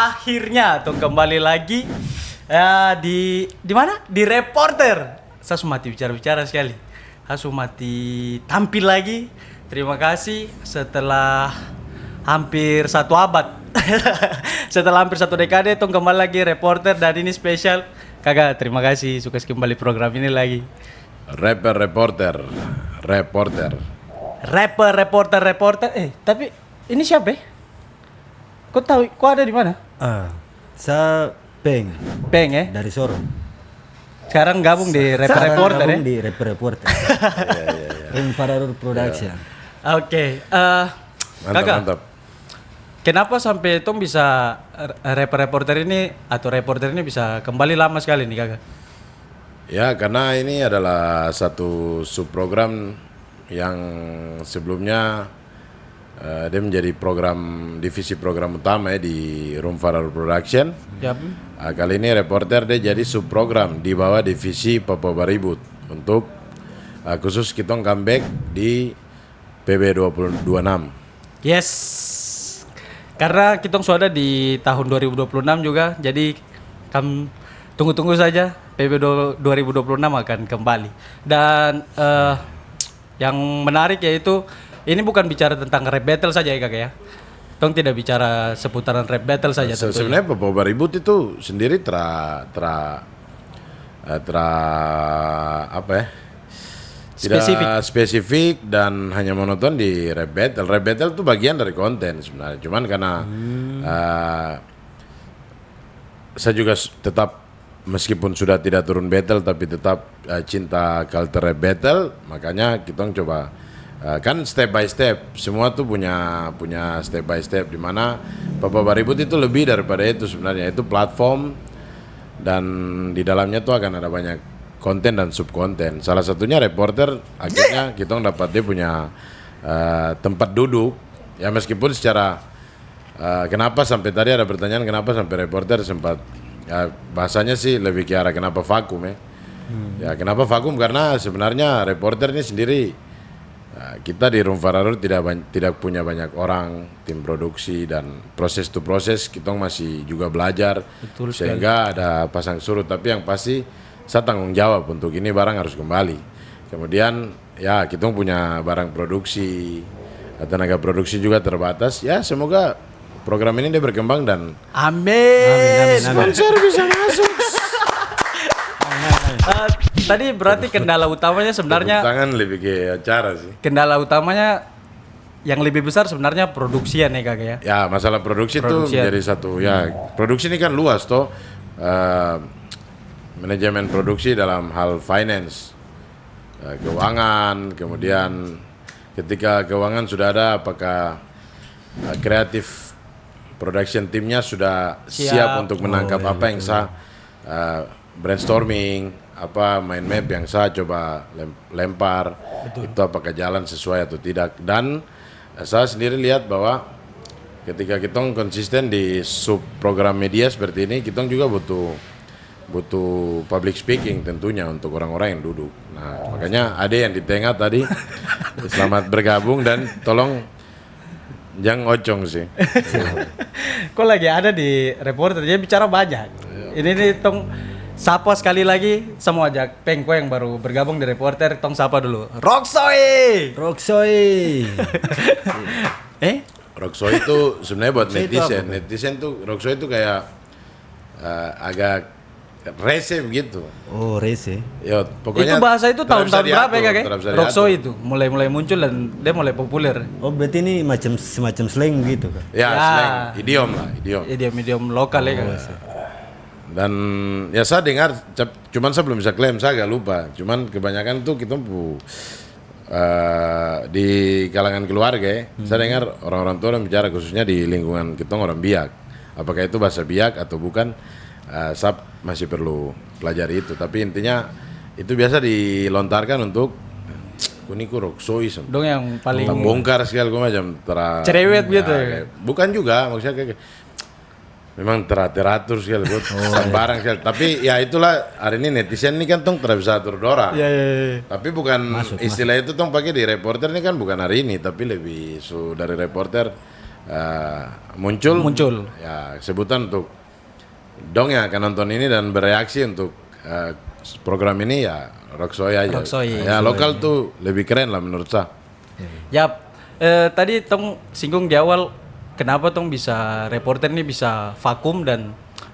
akhirnya tuh kembali lagi di mana? Di Reporter. Saya mati bicara-bicara sekali. Saya mati tampil lagi. Terima kasih setelah hampir 1 abad. Setelah hampir 1 dekade tuh kembali lagi Reporter dan ini spesial. Kakak, terima kasih suka kembali program ini lagi. Reporter. Tapi ini siapa ya? Kau tahu? Kau ada di mana? Saya Peng ya? dari Sorong. Sekarang gabung di Reporter ya? Di Reporter. Rumfararur Production. Oke. Mantap. Kenapa sampai Tom bisa Reporter ini atau Reporter ini bisa kembali lama sekali nih kakak? Ya, karena ini adalah satu subprogram yang sebelumnya dia menjadi divisi program utama ya di Rumfararur Production. Yap. Kali ini Reporter dia jadi subprogram di bawah divisi Papua Baribut untuk khusus kita comeback di PB 226. Yes. Karena kita sudah di tahun 2026 juga, jadi tunggu saja PB 2026 akan kembali. Dan yang menarik yaitu ini bukan bicara tentang rap battle saja ya kakak ya. Tong tidak bicara seputaran rap battle saja. Sebenarnya Papua Baribut itu sendiri apa ya? Tidak spesifik dan hanya monoton di rap battle. Rap battle itu bagian dari konten sebenarnya. Cuman karena saya juga tetap meskipun sudah tidak turun battle tapi tetap cinta culture rap battle, makanya kita coba kan step by step. Semua tuh punya step by step di mana Papua Baribut itu lebih daripada itu sebenarnya. Itu platform dan di dalamnya tuh akan ada banyak konten dan subkonten. Salah satunya Reporter, akhirnya kita dapat dia punya tempat duduk. Ya meskipun secara kenapa sampai tadi ada pertanyaan kenapa sampai Reporter sempat bahasanya sih lebih ke arah kenapa vakum ya. Ya kenapa vakum karena sebenarnya Reporter ini sendiri kita di Rumfararur tidak punya banyak orang, tim produksi dan proses to proses kita masih juga belajar. Betul sehingga ada pasang surut, tapi yang pasti saya tanggung jawab untuk ini barang harus kembali. Kemudian ya kita punya barang produksi, tenaga produksi juga terbatas. Ya semoga program ini dia berkembang dan amin. Sponsor bisa masuk. Tadi berarti kendala utamanya sebenarnya tangan lebih ke acara sih. Kendala utamanya yang lebih besar sebenarnya produksian ya kakak ya. Ya masalah produksi itu menjadi satu ya. Produksi ini kan luas toh. Manajemen produksi dalam hal finance, keuangan, kemudian ketika keuangan sudah ada, apakah kreatif production timnya sudah siap untuk menangkap apa yang saya brainstorming, apa mind map yang saya coba lempar. Betul. Itu apakah jalan sesuai atau tidak. Dan saya sendiri lihat bahwa ketika kita konsisten di sub program media seperti ini, kita juga butuh public speaking tentunya untuk orang-orang yang duduk. Nah, makanya ada yang di tengah tadi. Selamat bergabung dan tolong jangan ocong sih. Kok lagi ada di Reporter, dia bicara banyak. Ini nih tong sapa sekali lagi, semua ajak Pengko yang baru bergabung di Reporter, tong sapa dulu. Roxoy. Roxoy itu sebenarnya buat netizen. Netizen tuh Roxoy itu kayak agak rese begitu. Oh, rese. Ya, pokoknya itu bahasa itu tahun-tahun berapa ya kakek? Roxoy itu mulai muncul dan dia mulai populer. Oh, berarti ini semacam slang gitu kan? Ya, slang, idiom lah, Idiom lokal ya kakek. Dan ya saya dengar, cuman saya belum bisa klaim, saya agak lupa. Cuman kebanyakan tuh kita di kalangan keluarga ya, saya dengar orang-orang tua yang bicara khususnya di lingkungan kita orang Biak. Apakah itu bahasa Biak atau bukan? Saya masih perlu pelajari itu, tapi intinya itu biasa dilontarkan untuk kuniku Roxoy dong yang paling bongkar segala macam cerewet gitu ya. Bukan juga maksudnya kayak memang teratur sekali sembarang sekali, tapi ya itulah hari ini netizen ini kan tong tidak bisa atur dorang. Tapi bukan istilah itu tong pakai di Reporter ini kan bukan hari ini, tapi lebih dari Reporter Muncul. Ya sebutan untuk dong yang akan nonton ini dan bereaksi untuk program ini ya Rocksoy aja. Rocksoy. Ya lokal tuh lebih keren lah menurut saya. Yap, tadi tong singgung di awal kenapa tong bisa reporter ini bisa vakum dan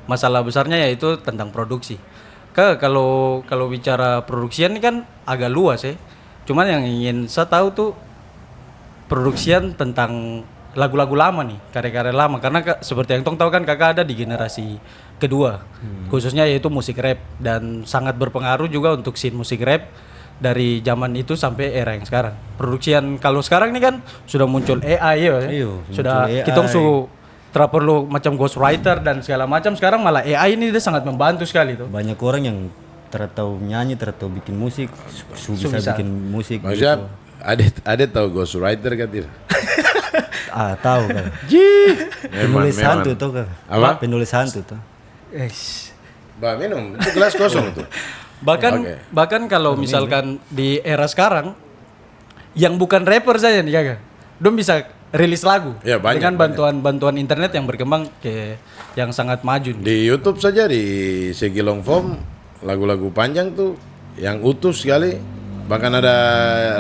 masalah besarnya yaitu tentang produksi. Kalau bicara produksian ini kan agak luas ya. Cuman yang ingin saya tahu tuh produksian tentang lagu-lagu lama nih, karya-karya lama karena seperti yang tong tahu kan kakak ada di generasi kedua. Khususnya yaitu musik rap dan sangat berpengaruh juga untuk scene musik rap dari zaman itu sampai era yang sekarang. Produksian kalau sekarang ini kan sudah muncul AI ya. Iyo, Sudah muncul kita AI. tidak perlu macam ghostwriter dan segala macam. Sekarang malah AI ini dia sangat membantu sekali tuh. Banyak orang yang tahu nyanyi, tahu bikin musik, bisa Bisa. bikin musik. Maksudnya gitu. ada tahu ghostwriter kan tidak? Tahu kan. Penulis hantu tuh kan. Apa? Penulis hantu tuh. Bah minum, itu gelas kosong tuh. Bahkan kalau misalkan di era sekarang yang bukan rapper saja nih kakak, dong bisa rilis lagu Ya, banyak, dengan bantuan internet yang berkembang ke yang sangat maju nih. Di YouTube saja di segi long form lagu-lagu panjang tuh yang utuh sekali, bahkan ada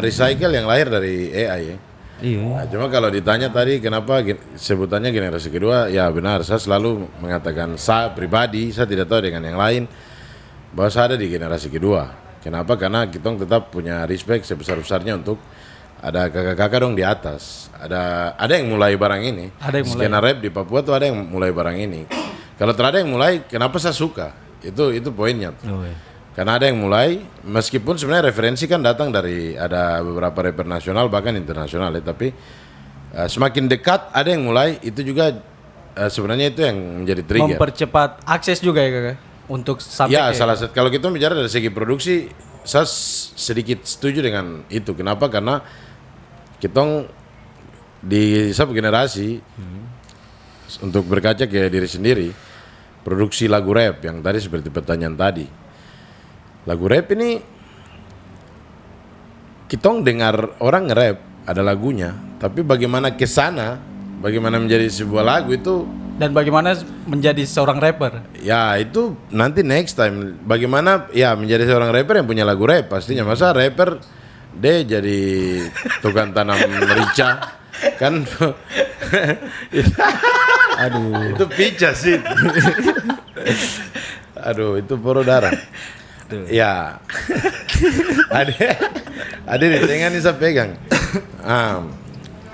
recycle yang lahir dari AI ya. Iya. Nah, cuma kalau ditanya tadi kenapa sebutannya generasi kedua, ya benar, saya selalu mengatakan saya pribadi, saya tidak tahu dengan yang lain bahwa saya ada di generasi kedua. Kenapa? Karena kita tetap punya respect sebesar-besarnya untuk ada kakak-kakak dong di atas. Ada yang mulai barang ini. Ada yang mulai. Skena rap di Papua tuh ada yang mulai barang ini. Kalau tidak ada yang mulai, kenapa saya suka? Itu poinnya. Oh, iya. Karena ada yang mulai, meskipun sebenarnya referensi kan datang dari ada beberapa rapper nasional bahkan internasional ya, tapi semakin dekat ada yang mulai, itu juga sebenarnya itu yang menjadi trigger. Mempercepat akses juga ya kakak untuk sampai Ya, ke- salah satu kalau kita bicara dari segi produksi, saya sedikit setuju dengan itu. Kenapa? Karena kita di satu generasi untuk berkaca ke diri sendiri, produksi lagu rap yang tadi seperti pertanyaan tadi. Lagu rap ini kita dengar orang nge-rap ada lagunya, tapi bagaimana ke sana, bagaimana menjadi sebuah lagu itu dan bagaimana menjadi seorang rapper. ya itu nanti next time. Bagaimana ya menjadi seorang rapper yang punya lagu rap pastinya. Masa rapper dia jadi tukang tanam merica kan? Aduh. Itu pica sih. Aduh, itu poro darah. Ya. Ada di tengah nih saya pegang.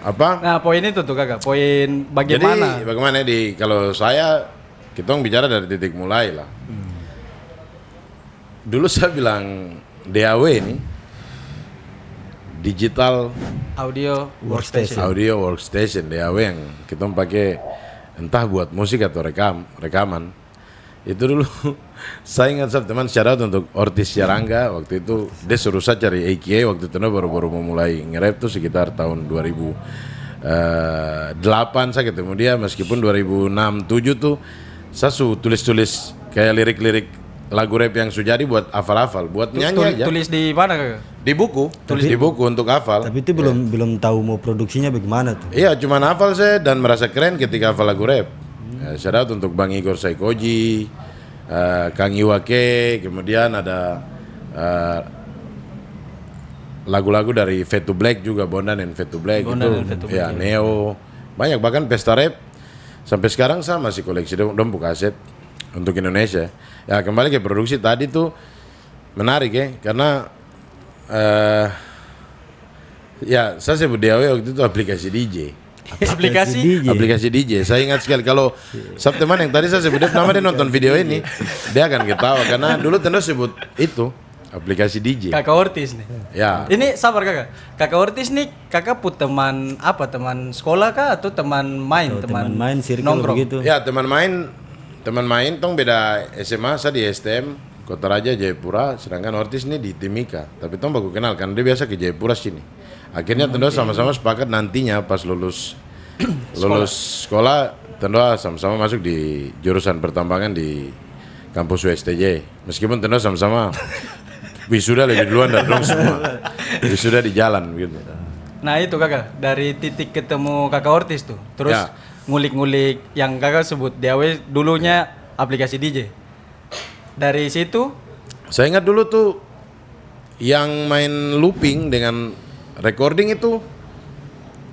Apa? Nah poin itu tuh kakak, poin bagaimana Jadi bagaimana kalau saya kita bicara dari titik mulai lah. Dulu saya bilang DAW ini digital audio workstation. audio workstation DAW yang kita pakai entah buat musik atau rekaman. Itu dulu saya ingat teman shout untuk Ortiz Yarangga waktu itu dia suruh saya cari AKA waktu itu baru-baru mau mulai nge-rap tuh sekitar tahun 2008 saya ketemu dia meskipun 2006-2007 tuh saya tulis-tulis kayak lirik-lirik lagu rap yang sudah jadi buat hafal-hafal buat nyanyi aja Tulis di mana kakak? di buku tulis di buku untuk hafal. Tapi itu belum tahu mau produksinya bagaimana tuh. Iya, cuma hafal saya dan merasa keren ketika hafal lagu rap. Shout out untuk Bang Igor Saikoji, Kang Iwake, kemudian ada lagu-lagu dari Fade to Black juga, Bondan and Fade to Black Bondan itu, and Fade to ya Black, Neo, banyak bahkan pesta rap sampai sekarang saya masih koleksi dong buka aset untuk Indonesia. Ya kembali ke produksi tadi tuh menarik ya, karena ya saya sebut DAW waktu itu aplikasi DJ. Aplikasi Aplikasi DJ. Saya ingat sekali kalau teman yang tadi saya sebut nama dia nonton video ini, dia akan ketawa karena dulu tentu sebut itu aplikasi DJ. kakak Ortiz nih. Ya. Ini sabar kakak. Kakak Ortiz nih kakak put teman apa? Teman sekolah kah atau teman main? Teman main circle nongkrong. begitu. Ya, teman main tong beda SMA, saya di STM Kota Raja Jayapura, sedangkan Ortiz ini di Timika. Tapi tong baru kenal kan dia biasa ke Jayapura sini. Akhirnya tentu sama-sama sepakat nantinya pas lulus sekolah tentu sama-sama masuk di jurusan pertambangan di kampus USTJ. Meskipun tentu sama-sama wisuda lebih duluan dari dong semua. Wisuda di jalan gitu. Nah itu kakak, dari titik ketemu kakak Ortiz tuh, terus Ya. ngulik-ngulik yang kakak sebut DAW dulunya aplikasi DJ. Dari situ, Saya ingat dulu tuh yang main looping dengan recording itu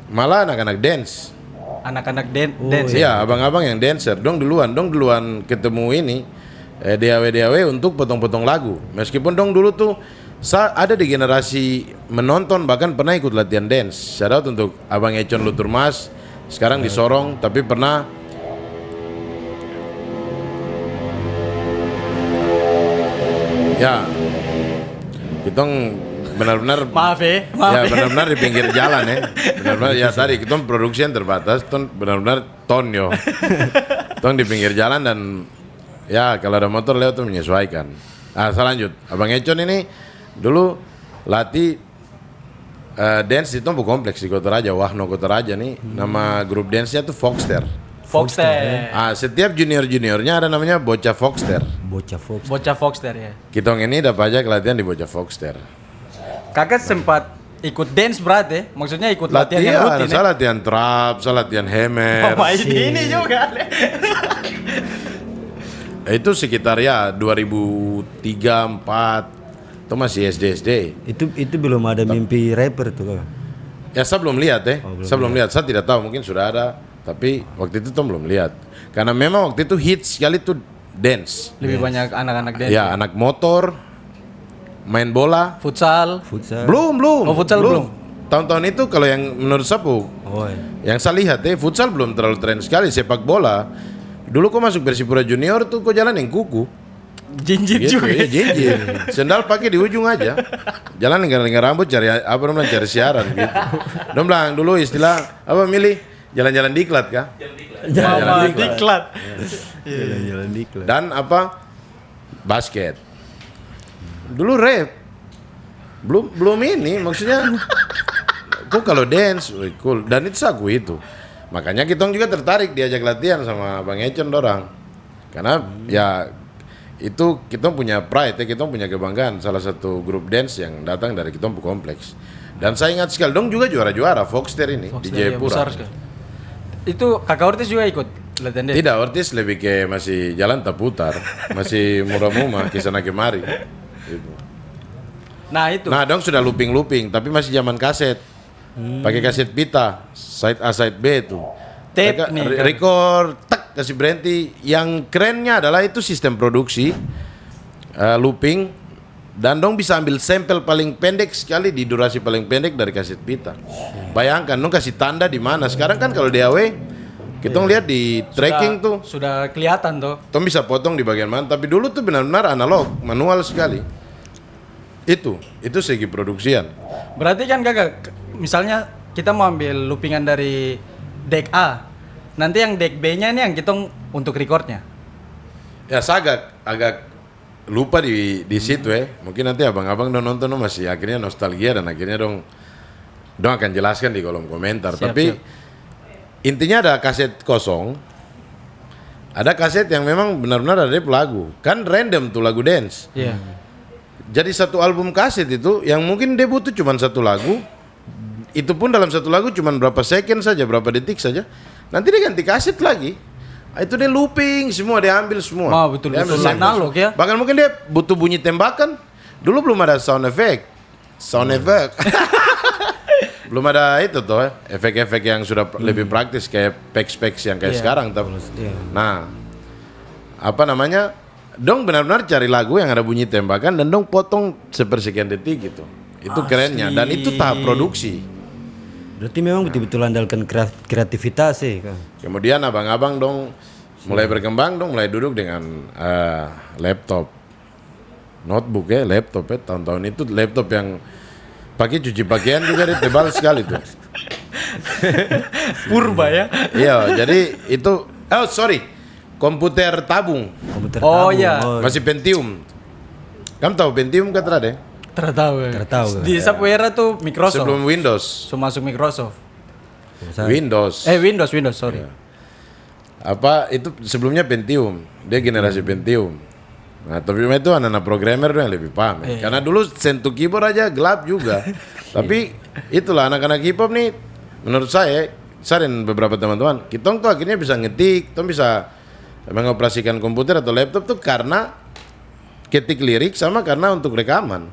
malah anak-anak dance. anak-anak dance ya? Iya, abang-abang yang dancer. Dong duluan ketemu ini DAW untuk potong-potong lagu. Meskipun dong dulu tuh ada di generasi menonton, bahkan pernah ikut latihan dance. Shout out untuk Abang Econ Lutur Mas, sekarang di Sorong, tapi pernah ya kita benar-benar Maaf ya, ya benar-benar di pinggir jalan ya. Benar-benar ya tadi kita produksi yang terbatas, ton benar-benar tonyo. Tong di pinggir jalan dan ya kalau ada motor lewat tuh menyesuaikan. Nah, saya lanjut. Abang Econ ini dulu latih dance di Tompu Kompleks di Kota Raja, Wahno Kota Raja nih. Nama grup dance-nya tuh Foxter. Foxter. Setiap junior-juniornya ada namanya Bocah Foxter. Bocah Fox. Bocah Foxter ya. Kitong ini dapat aja latihan di Bocah Foxter. Kakak sempat ikut dance berat ya? Maksudnya ikut latihan yang rutin ya? Saya latihan trap, saya latihan hammer. Oh, ini juga. Itu sekitar ya 2003 4 itu masih SD. Itu belum ada mimpi rapper tuh Kak. Ya saya belum lihat saya belum lihat. Saya tidak tahu, mungkin sudah ada, tapi waktu itu tuh belum lihat. Karena memang waktu itu hits sekali tuh dance. Lebih banyak anak-anak dance. Ya, anak motor, main bola. Futsal. Belum. Oh, futsal belum. Tahun-tahun itu kalau yang menurut Sapu, Oh, iya. yang saya lihat futsal belum terlalu tren sekali. Sepak bola dulu kok masuk Persipura Junior tuh kok jalan yang kuku. Jinjit Gitu, juga. ya, jinjit. Sendal pakai di ujung aja. Jalan dengan rambut cari apa namanya, cari siaran gitu. Dong bilang dulu istilah apa milih jalan-jalan diklat kah? Mama diklat. Jalan-jalan diklat. Dan apa basket. Dulu rap. Belum ini maksudnya. Kok kalau dance, wih, cool. Dan itu aku itu. Makanya kita juga tertarik diajak latihan sama Bang Econ dorang. Karena ya itu kita punya pride ya, kita punya kebanggaan salah satu grup dance yang datang dari kita Kompleks. Dan saya ingat sekali dong juga juara-juara Foxter ini di Foxter, ya, Jayapura. besar sekali. Itu kakak Ortiz juga ikut latihan dance? Tidak, Ortiz lebih ke masih jalan tak putar, masih murah-murah kesana kemari. Gitu. Nah itu. Nah, dong sudah looping, tapi masih zaman kaset. Pakai kaset pita, side A side B itu. Tape nih, kan? Record, tak kasih berhenti. Yang kerennya adalah itu sistem produksi looping dan dong bisa ambil sampel paling pendek sekali di durasi paling pendek dari kaset pita. Bayangkan dong kasih tanda di mana. Sekarang kan kalau DAW kita lihat di tracking tuh, Sudah kelihatan tuh. Tom bisa potong di bagian mana, tapi dulu tuh benar-benar analog, manual sekali. Itu segi produksian. Berarti kan kakak, misalnya kita mau ambil loopingan dari deck A, nanti yang deck B-nya ini yang kita untuk recordnya. Ya saya agak lupa di situ Mungkin nanti abang-abang dong nonton dong masih akhirnya nostalgia dan akhirnya dong akan jelaskan di kolom komentar. Siap, Tapi siap. intinya ada kaset kosong, ada kaset yang memang benar-benar ada lagu. Kan random tuh lagu dance. Iya. Jadi satu album kaset itu yang mungkin dia butuh cuma satu lagu. Itu pun dalam satu lagu cuma berapa second saja, berapa detik saja. Nanti dia ganti kaset lagi. Itu dia looping semua, dia ambil semua. Wah, betul-betul Dia ambil sampel. analog ya. Bahkan mungkin dia butuh bunyi tembakan. Dulu belum ada sound effect. Belum ada itu tuh efek-efek yang sudah lebih praktis kayak specs yang kayak Iya. sekarang tuh. Iya. Nah, apa namanya? Dong benar-benar cari lagu yang ada bunyi tembakan dan dong potong sepersekian detik gitu. Itu kerennya dan itu tahap produksi. Berarti memang betul-betul andalkan kreativitas sih Kak. Kemudian abang-abang dong mulai berkembang dong, mulai duduk dengan laptop, notebook laptop tahun-tahun itu laptop yang pakai cuci pakaian juga dia tebal sekali tuh. Purba ya. Iya, jadi itu komputer tabung, Komputer Oh, tabung. iya. masih Pentium. Kamu tahu Pentium kan ada? Tertahu. Tertahu, kan? Di Sapu era tuh Microsoft. Sebelum Windows. So, masuk Microsoft. Windows. Windows, sorry. Apa itu sebelumnya Pentium, dia generasi Pentium. Nah, tapi itu anak-anak programmer yang lebih paham. Karena dulu sentuh keyboard aja gelap juga. Tapi itulah anak-anak hip hop nih, menurut saya dan beberapa teman-teman, kita tuh akhirnya bisa ngetik, kita bisa mengoperasikan komputer atau laptop tuh karena ketik lirik sama karena untuk rekaman.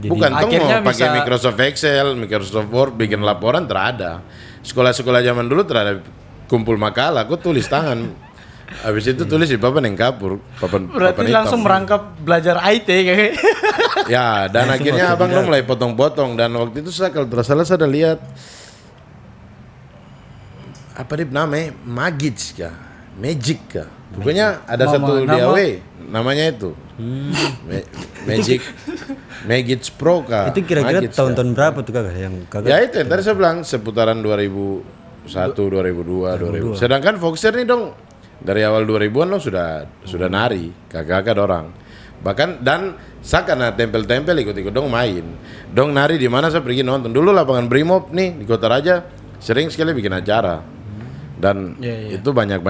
Bukan tuh akhirnya mau pakai bisa- Microsoft Excel, Microsoft Word bikin laporan terada. Sekolah-sekolah zaman dulu terada kumpul makalah, aku tulis tangan. Habis itu tulis di papan yang kapur, papan Berarti hitam. langsung merangkap belajar IT kayak. Ya, dan akhirnya abang lu mulai potong-potong dan waktu itu saya kalau tidak salah saya ada lihat apa dia namanya Magic kah? Pokoknya ada Nama- satu nama- DAW namanya itu Magic Pro kah? Itu kira-kira Magic kah? tahun-tahun berapa tuh kakak yang kakak? Ya itu yang tadi saya bilang seputaran 2001, 2002, 2000. Sedangkan Foxer nih dong dari awal 2000-an lo sudah nari kakak-kakak orang. Bahkan dan saya karena tempel-tempel ikut-ikut dong main. Dong nari di mana saya pergi nonton. Dulu lapangan Brimob nih di Kota Raja sering sekali bikin acara. Dan itu banyak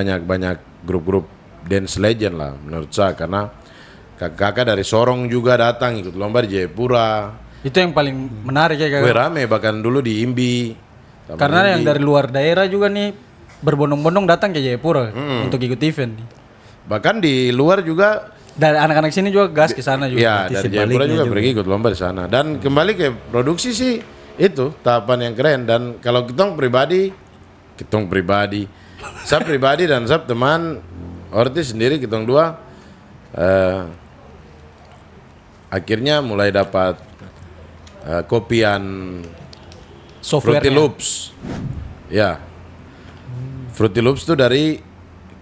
grup-grup dance legend lah menurut saya karena kakak-kakak dari Sorong juga datang ikut lomba di Jayapura. Itu yang paling menarik ya Wih, kakak. rame bahkan dulu di Imbi. Taman Karena Imbi. yang dari luar daerah juga nih berbondong-bondong datang ke Jayapura untuk ikut event. Bahkan di luar juga Dan anak-anak sini juga gas ke sana juga. ya dari Jayapura juga pergi ikut lomba di sana. Dan kembali ke produksi sih itu tahapan yang keren dan kalau kita pribadi saya pribadi dan saya teman Ortiz sendiri kita dua akhirnya mulai dapat kopian Software. Fruity Loops. Ya. Fruity Loops tuh dari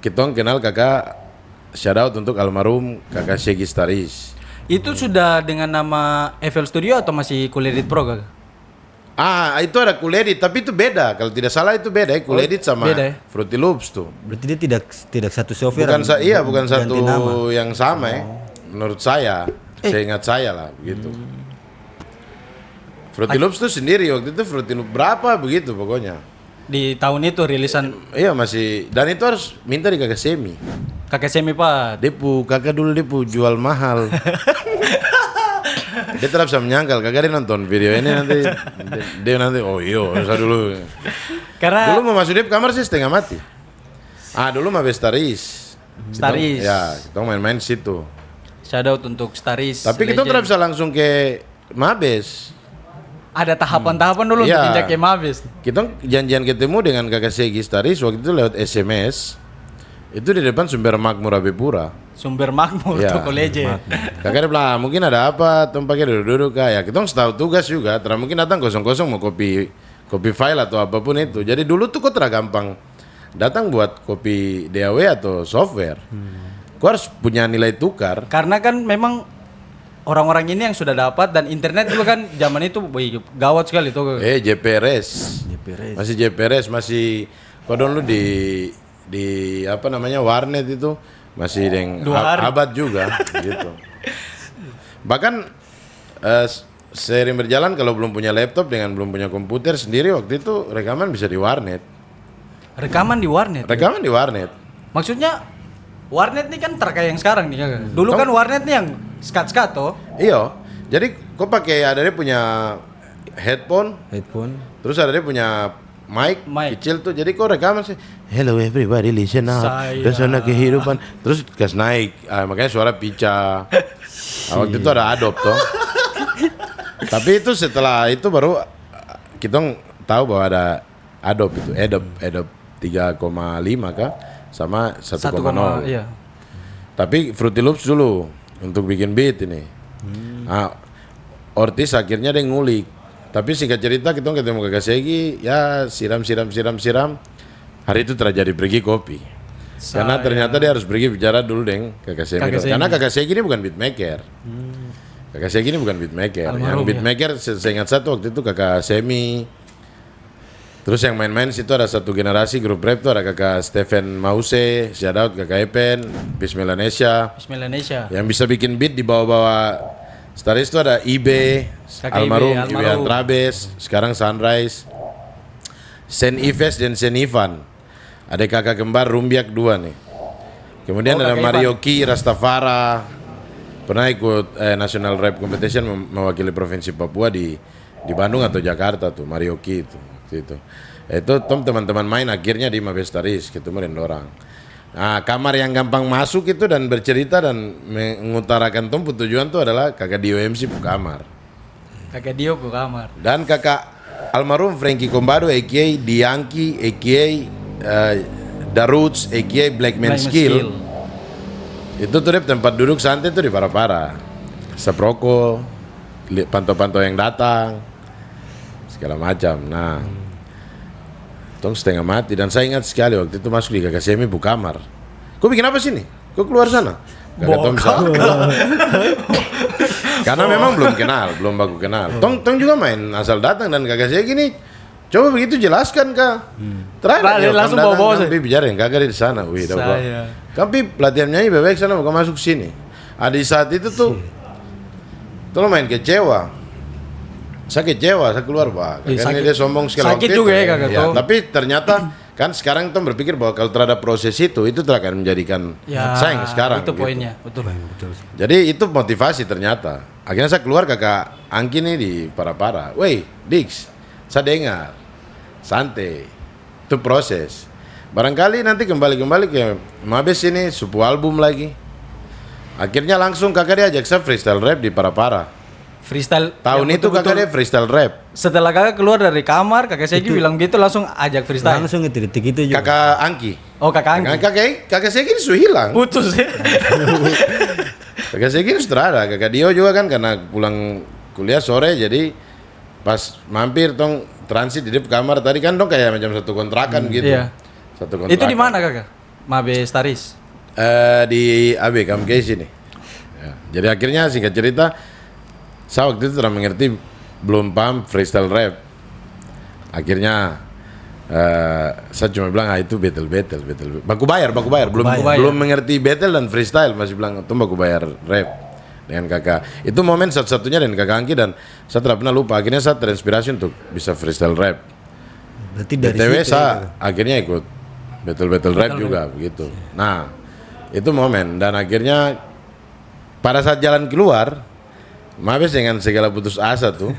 kita kenal kakak shout out untuk almarhum kakak Shegi Staris. Itu sudah dengan nama FL Studio atau masih Cool Edit Pro kakak? Itu ada Cool Edit tapi itu beda. Kalau tidak salah itu beda ya Cool Edit sama beda ya? Fruity Loops tuh. Berarti dia tidak satu software. Bukan ganti satu nama. yang sama ya. Menurut saya, seingat saya lah begitu. Fruity Loops tuh sendiri waktu itu Fruity Loop berapa begitu pokoknya. Di tahun itu rilisan Iya masih dan itu harus minta di kakak Semi. kakek Semi Pak. Kakak dulu jual mahal. Dia tetap bisa menyangkal kakak dia nonton video ini nanti dia nanti oh iya saya dulu. Karena Dulu mau masuk dia kamar sih setengah mati. Dulu mah Staris. Staris. Ya, kita main-main situ. shout out untuk Staris. Tapi kita Legend. tetap bisa langsung ke Mabes. Ada tahapan-tahapan dulu untuk Iya. injak ke Mabes. Kita janjian ketemu dengan kakak Segi Staris waktu itu lewat SMS. Itu di depan Sumber Makmur Abipura. Sumber makmur Ya, toko legend. Kakak dia bilang, mungkin ada apa, tuh pakai duduk-duduk ya. Kita harus tahu tugas juga, terus mungkin datang kosong-kosong mau copy file atau apapun itu. Jadi dulu tuh kok gampang datang buat copy DAW atau software. Kau harus punya nilai tukar. Karena kan memang orang-orang ini yang sudah dapat dan internet juga kan zaman itu wih, gawat sekali tuh. JPRS. Masih JPRS, masih kau dulu di apa namanya warnet itu masih yang 2 hari. abad juga gitu. Bahkan seiring berjalan kalau belum punya laptop dengan belum punya komputer sendiri waktu itu rekaman bisa di warnet. Rekaman di warnet. Rekaman di warnet. Maksudnya warnet nih kan terkait yang sekarang nih kakak. Dulu kan warnet nih yang skat-skat toh. Iya. Jadi kau pakai ada dia punya headphone, terus ada dia punya mic kecil tuh. Jadi kau rekaman sih. Hello everybody, listen up. Suasana kehidupan. Terus gas naik. Makanya suara pica. Waktu itu ada Adobe toh. Tapi itu setelah itu baru kita tahu bahwa ada Adobe itu. Adobe 3,5 kah sama 1,0. Iya. Tapi Fruity Loops dulu untuk bikin beat ini. Ortiz akhirnya dia ngulik. Tapi singkat cerita kita ketemu kakak Segi, ya siram. Hari itu terjadi pergi kopi. Karena ternyata dia harus pergi bicara dulu dengan kakak Segi. Karena kakak Segi ini bukan beatmaker. Kakak Segi ini bukan beatmaker. Yang beatmaker seingat satu waktu itu kakak Semi. Terus yang main-main situ ada satu generasi grup rap tuh ada kakak Stephen Mause, shout out kakak Epen, Peace Melanesia. Yang bisa bikin beat di bawah-bawah Staris itu ada Ibe, almarhum Ibe Trabes, sekarang Sunrise, Sen Ives dan Sen Ivan. Ada kakak kembar Rumbiak 2 nih. Kemudian ada Mario Ki Rastafara, pernah ikut National Rap Competition mewakili provinsi Papua di di Bandung atau Jakarta tuh Marioki itu waktu itu tom teman-teman main akhirnya di Mabestaris ketemu dengan orang. Nah, kamar yang gampang masuk itu dan bercerita dan mengutarakan tom tujuan tuh adalah kakak Dio MC pu kamar. Kakak Dio ke kamar. Dan kakak almarhum Frankie Kombado aka Dianki aka The Roots aka Blackman Skill. Itu tuh dia tempat duduk santai tuh di para-para. Seproko, pantau-pantau yang datang, segala macam. Nah, tong setengah mati dan saya ingat sekali waktu itu masuk di kakak Semi bu kamar. Kau bikin apa sini? Kau keluar sana? Kakak Tom karena memang belum baku kenal. Tong juga main asal datang dan kakak saya gini. Coba begitu jelaskan kak. Terakhir langsung bawa-bawa Kampi bicara yang kakak di sana. Wih, Kampi pelatihan nyanyi bebek sana bukan masuk sini. Di saat itu tuh main kecewa. Saya kecewa, saya keluar pak. Karena dia sombong sekali. Sakit juga ya kakak tuh. Tapi ternyata kan sekarang Tom berpikir bahwa kalau terhadap proses itu akan menjadikan sayang sekarang. Itu gitu. poinnya, betul. Jadi itu motivasi ternyata. Akhirnya saya keluar kakak Angki nih di para-para. Wey, Dix, saya dengar, santai. Itu proses. Barangkali nanti kembali ke Mabes ini sebuah album lagi. Akhirnya langsung kakak dia ajak saya freestyle rap di para-para. Freestyle Tahun yang itu kakak dia freestyle rap. Setelah kakak keluar dari kamar, kakak Segi bilang gitu langsung ajak freestyle. Langsung itu detik itu juga. Kakak Angki. Oh kakak Anggi. Kakak Segi sudah hilang. Putus ya. Kakak Segi sudah ada. Kakak Dio juga kan karena pulang kuliah sore jadi pas mampir tong transit di kamar tadi kan dong kayak macam satu kontrakan gitu. Iya. Satu kontrakan. Itu di mana kakak? Mabes Taris. Di AB Kamkei sini. Ya. Jadi akhirnya singkat cerita, saya waktu itu tidak mengerti, belum paham freestyle rap. Akhirnya saya cuma bilang itu battle. Baku bayar. Belum mengerti battle dan freestyle, masih bilang itu baku bayar rap dengan kakak. Itu momen satu-satunya dengan kakak Angki dan saya tidak pernah lupa. Akhirnya saya terinspirasi untuk bisa freestyle rap. Berarti dari BTW situ saya akhirnya ikut battle rap juga begitu. Nah, itu momen dan akhirnya pada saat jalan keluar Mabes dengan segala putus asa tuh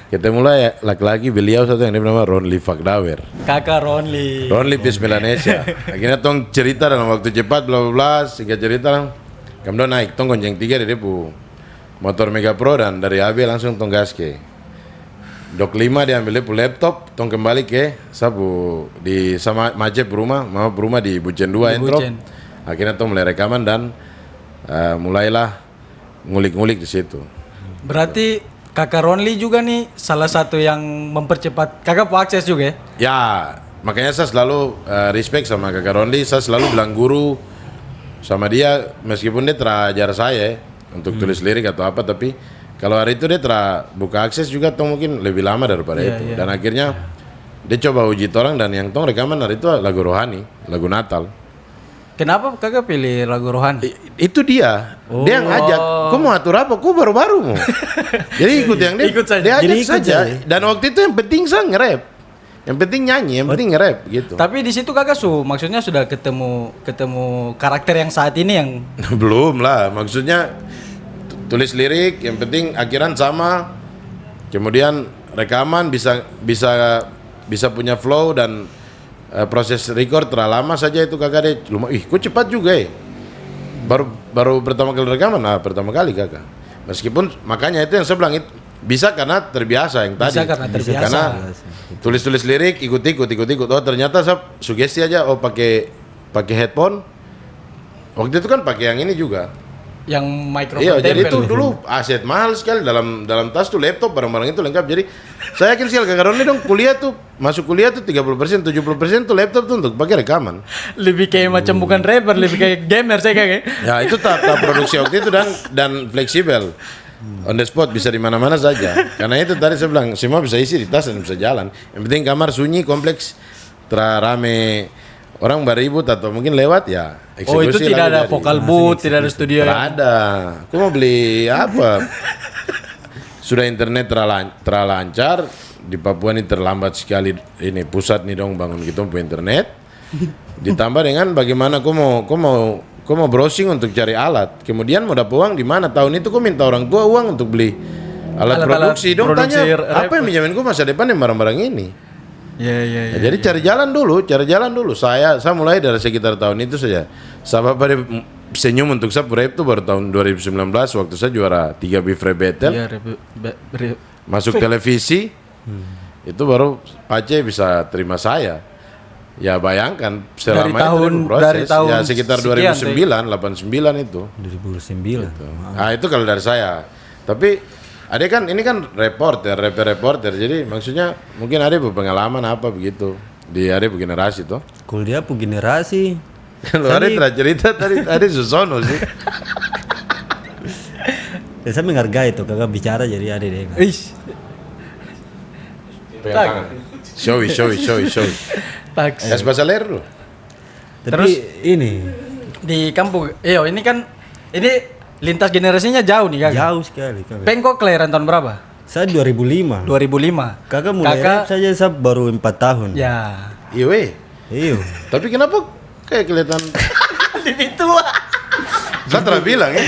ketemulah laki-laki beliau satu yang bernama Ronli Fakdawer. Kakak Ronli Pis Melanesia. Akhirnya tong cerita dalam waktu cepat bla bla bla, singkat cerita kamdo naik tong gonceng 3 dari bu motor Mega Pro dan dari AB langsung tong gas ke Dok 5 dia ambil pu laptop tong kembali ke sabu di sama Macep rumah, mama rumah di Bucen 2 Entrop. Akhirnya tong mulai rekaman dan mulailah ngulik-ngulik di situ. Berarti kakak Ronli juga nih salah satu yang mempercepat kakak akses juga ya? Ya, makanya saya selalu respect sama kakak Ronli. Saya selalu bilang guru sama dia meskipun dia terajar saya untuk tulis lirik atau apa, tapi kalau hari itu dia buka akses juga tong mungkin lebih lama daripada itu. Dan akhirnya dia coba uji orang dan yang tong rekaman hari itu lagu rohani, lagu Natal. Kenapa kakak pilih lagu rohani? Itu dia. Dia ngajak. Kau mau atur apa? Kau baru-baru mau. Jadi ikut yang dia. Ikut saja. Dia ajak Jadi ikut saja. saja. Dan waktu itu yang penting saya nge-rap. Yang penting nyanyi, yang penting nge-rap gitu. Tapi di situ kakak maksudnya sudah ketemu karakter yang saat ini yang Belum lah. Maksudnya tulis lirik, yang penting akhiran sama. Kemudian rekaman bisa punya flow dan proses record terlalu lama saja itu kakak deh. Kok cepat juga ya. Baru pertama kali rekaman, pertama kali kakak. Meskipun makanya itu yang saya bilang itu bisa karena terbiasa yang tadi. Bisa karena terbiasa. Karena tulis lirik, ikut. Oh ternyata saya sugesti aja. Oh pakai headphone. Waktu itu kan pakai yang ini juga. yang mikrofon Iya, jadi tempel. itu dulu aset mahal sekali dalam tas tuh laptop barang-barang itu lengkap. Jadi saya yakin sekali kakak Ronli dong masuk kuliah tuh 30%, 70% tuh laptop tuh untuk pakai rekaman. Lebih kayak macam bukan rapper, lebih kayak gamer saya kayak. Ya itu tahap produksi waktu itu dan fleksibel. On the spot bisa di mana-mana saja. Karena itu tadi saya bilang semua bisa isi di tas dan bisa jalan. Yang penting kamar sunyi, kompleks, rame. Orang beribut atau mungkin lewat ya eksekusi. Oh itu tidak ada jadi. vokal booth, tidak ada studio. Tidak ada. Aku mau beli apa? Sudah internet terlancar di Papua ini terlambat sekali ini pusat nih dong bangun gitu punya internet. Ditambah dengan bagaimana aku mau browsing untuk cari alat. Kemudian mau dapat uang di mana? Tahun itu aku minta orang tua uang untuk beli Alat produksi dong, produksi tanya rap. apa yang menjamin gue masa depan yang barang-barang ini. Iya, iya, iya. Ya, jadi cari jalan dulu. Saya mulai dari sekitar tahun itu saja. Saya pada senyum untuk saya rap itu baru tahun 2019 waktu saya juara 3 Beef Rap Battle. Iya, Masuk televisi. Itu baru Pace bisa terima saya. Ya bayangkan selama Dari itu tahun- proses. dari tahun ya sekitar sekian, 2009, 89 itu. 2009. Nah itu kalau dari saya. Tapi ada kan ini kan reporter. Jadi maksudnya mungkin ada berpengalaman apa begitu di ada generasi tuh. Kalau dia pu generasi, Kalau ada cerita tadi ada Susono sih. ya saya menghargai itu kakak bicara jadi ada deh. Ish. Showy. Taks. Es bahasa ler lu. Tapi Terus? ini Di kampung. Ini kan ini lintas generasinya jauh nih, Kak. jauh sekali kakak. Pengko kelahiran tahun berapa? Saya 2005. 2005. Kakak mulai rap saja saya baru 4 tahun. Ya. Iya weh. Iya. Tapi kenapa kayak kelihatan Lebih tua. saya telah bilang ya.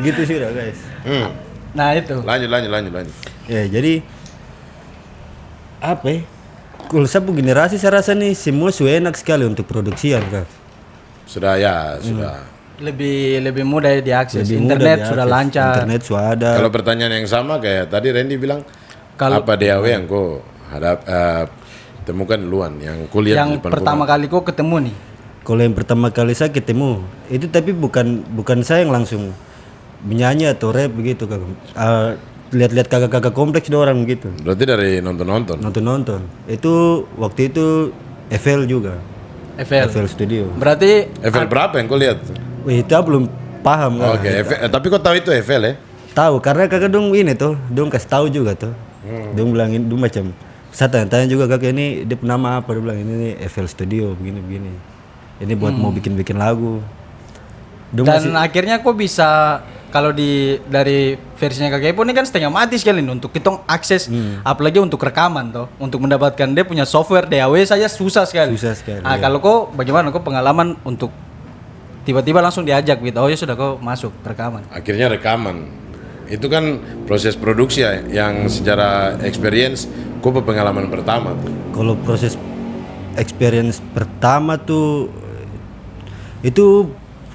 Gitu sih udah guys. Nah, itu. Lanjut. Ya jadi apa ya? Kalau saya pu generasi saya rasa nih semua sudah enak sekali untuk produksian kak. Sudah. Lebih mudah diakses. Lebih mudah Internet diakses. sudah lancar. Internet sudah ada. Kalau pertanyaan yang sama kayak tadi Randy bilang apa DAW yang kau temukan duluan yang kuliah Yang pertama kali kok ketemu nih. Kalau yang pertama kali saya ketemu itu tapi bukan saya yang langsung menyanyi atau rap begitu kak. Lihat-lihat kakak-kakak kompleks orang begitu. Berarti dari nonton. Nonton. Itu waktu itu FL juga. FL Studio. Berarti FL berapa yang kau lihat? Wih, itu belum paham kak. Oke, tapi kau tahu itu FL ya? Tahu karena kakak dong ini tuh, dong kasih tahu juga tuh. Dong bilangin, dong macam saya tanya juga kakak ini dia nama apa, dia bilang ini nih FL Studio begini. Ini buat mau bikin lagu. Dong dan akhirnya kok bisa kalau dari versinya kakek pun ini kan setengah mati sekali nih untuk kita akses apalagi untuk rekaman toh untuk mendapatkan dia punya software DAW saja susah sekali. Iya. Kalau kok bagaimana kok pengalaman untuk tiba-tiba langsung diajak gitu oh ya sudah kok masuk rekaman. Akhirnya rekaman. Itu kan proses produksi ya, yang secara experience kau pengalaman pertama tuh. Kalau proses experience pertama tuh itu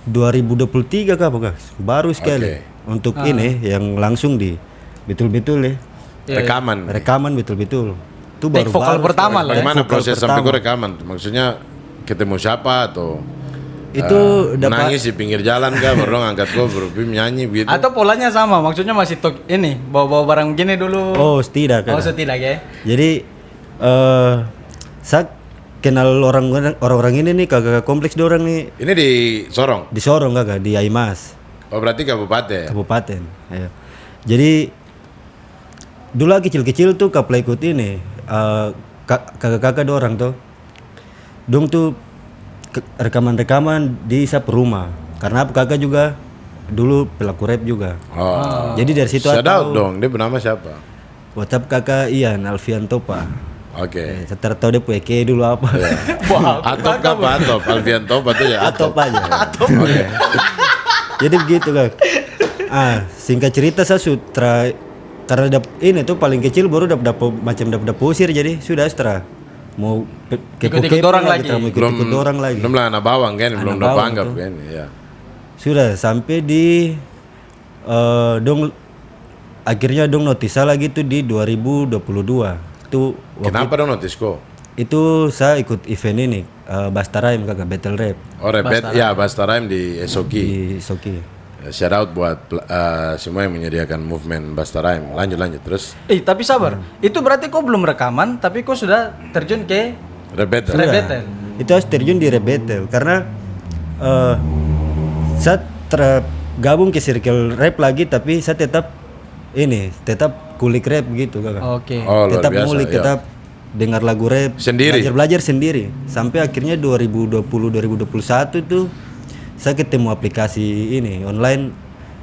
2023 kak, baru sekali untuk ini yang langsung di betul-betul ya rekaman betul-betul. Itu Take baru vokal pertama lah. Bagaimana Vokal proses sampai pertama. kau rekaman? Maksudnya ketemu siapa atau Itu dapat nangis di pinggir jalan kah? Baru angkat kau berarti nyanyi begitu. Atau polanya sama maksudnya masih ini bawa barang gini dulu. oh tidak Oh, kak. tidak ya. Jadi saya kenal orang-orang ini nih kakak kompleks dorang nih Ini di Sorong. di Sorong kakak di Aimas Oh berarti kabupaten. kabupaten. Ayo. Jadi dulu kecil-kecil tuh kapal ikut ini kakak-kakak dorang tuh dong tuh rekaman-rekaman di sapu rumah karena kakak juga dulu pelaku rap juga. Oh. Jadi dari situ Shout out atau dong. Dia bernama siapa? WhatsApp kakak Ian Alfian Topa. Oke. Saya tahu dia punya dulu apa. Atop apa? Atop. Alfian Top atau ya Atop Atop. aja. Oke. Jadi begitu kak. Singkat cerita saya sutra karena ini tuh paling kecil baru dapat pusir jadi sudah setelah mau Ikut-ikut orang lagi. mau ikut orang lagi. Belum lah anak bawang kan, belum Anak dapat bawang anggap tuh. kan. Ya. Sudah sampai di dong akhirnya dong notisa lagi tuh di 2022 tuh Kenapa dong notis kok? itu saya ikut event ini Bastaraim kakak battle rap Oh rebet ya Bastaraim di Esoki. di Soki. Shout out buat semua yang menyediakan movement Bastaraim. Lanjut terus. Tapi sabar. Itu berarti kok belum rekaman tapi kok sudah terjun ke Rebet. rap battle. Itu harus terjun di rap battle karena saya tergabung ke circle rap lagi tapi saya tetap kulik rap gitu kakak. Oke. Oh luar Tetap biasa. ngulik, ya. tetap dengar lagu rap Sendiri? belajar sendiri sampai akhirnya 2020 2021 tuh saya ketemu aplikasi ini online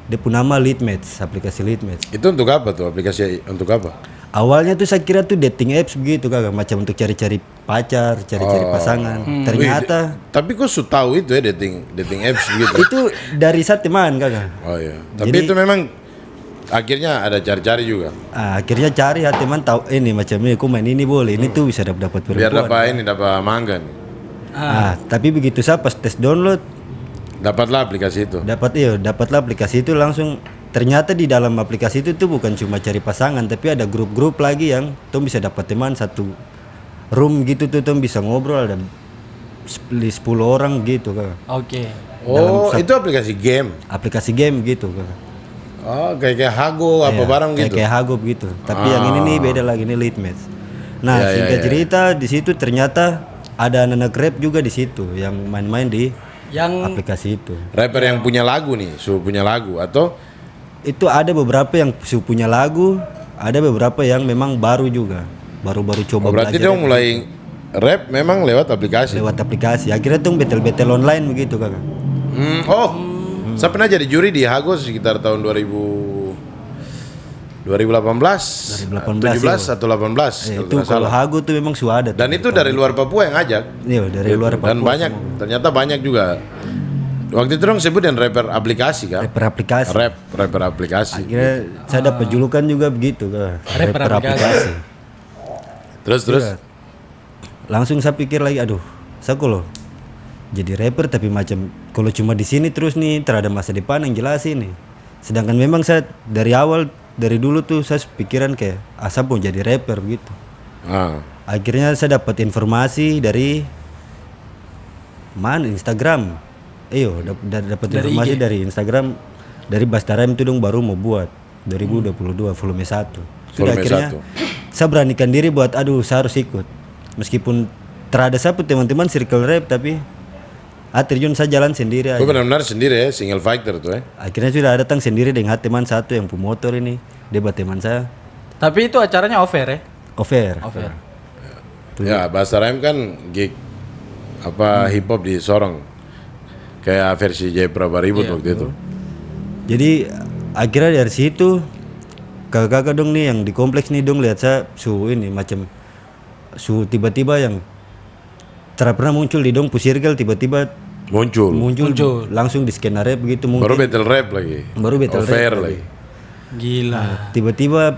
dia punya nama Leadmates, aplikasi Leadmates. Itu untuk apa tuh aplikasi untuk apa? Awalnya tuh saya kira tuh dating apps begitu kakak, macam untuk cari-cari pacar, cari-cari pasangan. Ternyata Tapi kok su tahu itu ya dating apps gitu. itu dari saya teman kakak. Oh iya. Tapi itu memang akhirnya ada cari-cari juga. Akhirnya cari teman tahu ini macam ini, aku main ini boleh, ini tuh bisa dapat perempuan. Biar dapat mangga nih. Tapi begitu saya pas tes download, Dapatlah aplikasi itu. dapatlah aplikasi itu langsung. Ternyata di dalam aplikasi itu tuh bukan cuma cari pasangan, tapi ada grup-grup lagi yang tuh bisa dapat teman satu room gitu tuh bisa ngobrol, ada 10 orang gitu kan. Oke. Oh, itu aplikasi game. Aplikasi game gitu kan. Oh, kayak Hago apa barang gitu. Kayak Hago gitu. Tapi yang ini nih beda lagi, ini lead match. Nah, Ya, singkat cerita di situ ternyata ada anak rap juga di situ yang main-main di Yang aplikasi itu. Rapper yang punya lagu nih, punya lagu atau Itu ada beberapa yang punya lagu, ada beberapa yang memang baru juga. Baru-baru coba berarti belajar dong mulai rap memang lewat aplikasi. lewat aplikasi. Akhirnya tuh battle-battle online begitu kakak. Saya pernah jadi juri di Hago sekitar tahun 2018, 17 atau 18 kalau Itu tidak kalau salah. Hago tuh memang sudah ada. Dan itu dari luar Papua yang ngajak. Iya, dari luar Papua. Dan banyak, ternyata banyak juga. Waktu itu dong sebut dan rapper aplikasi kan? Rapper aplikasi. Rapper aplikasi. Akhirnya saya dapat julukan juga begitu kak. Rapper aplikasi. Terus Iya. Langsung saya pikir lagi, aduh, saya kalau jadi rapper tapi macam kalau cuma di sini terus nih terhadap masa depan yang jelas ini. Sedangkan memang saya dari awal dari dulu tuh saya pikiran kayak asal mau jadi rapper gitu. Akhirnya saya dapat informasi dari mana Instagram. Dapat Dari informasi IG. dari Instagram dari Bastarem itu dong baru mau buat 2022 volume 1. Sudah Volume akhirnya 1. saya beranikan diri buat saya harus ikut. Meskipun terada saya pun teman-teman circle rap tapi terjun saya jalan sendiri aja. Gue benar-benar sendiri ya, single fighter tuh ya. Akhirnya sudah datang sendiri dengan teman satu yang pemotor ini. Dia buat teman saya. Tapi itu acaranya offer ya? Offer. Ya, Bahasa Rhyme kan gig hip hop di Sorong. Kayak versi Jayapura Baribut waktu itu. Jadi akhirnya dari situ kakak-kakak dong nih yang di kompleks nih dong lihat saya ini macam tiba-tiba yang pernah muncul di dong circle tiba-tiba Muncul. langsung di skena rap begitu mungkin. Baru battle rap lagi. Baru battle rap Fair lagi. lagi. Gila. Tiba-tiba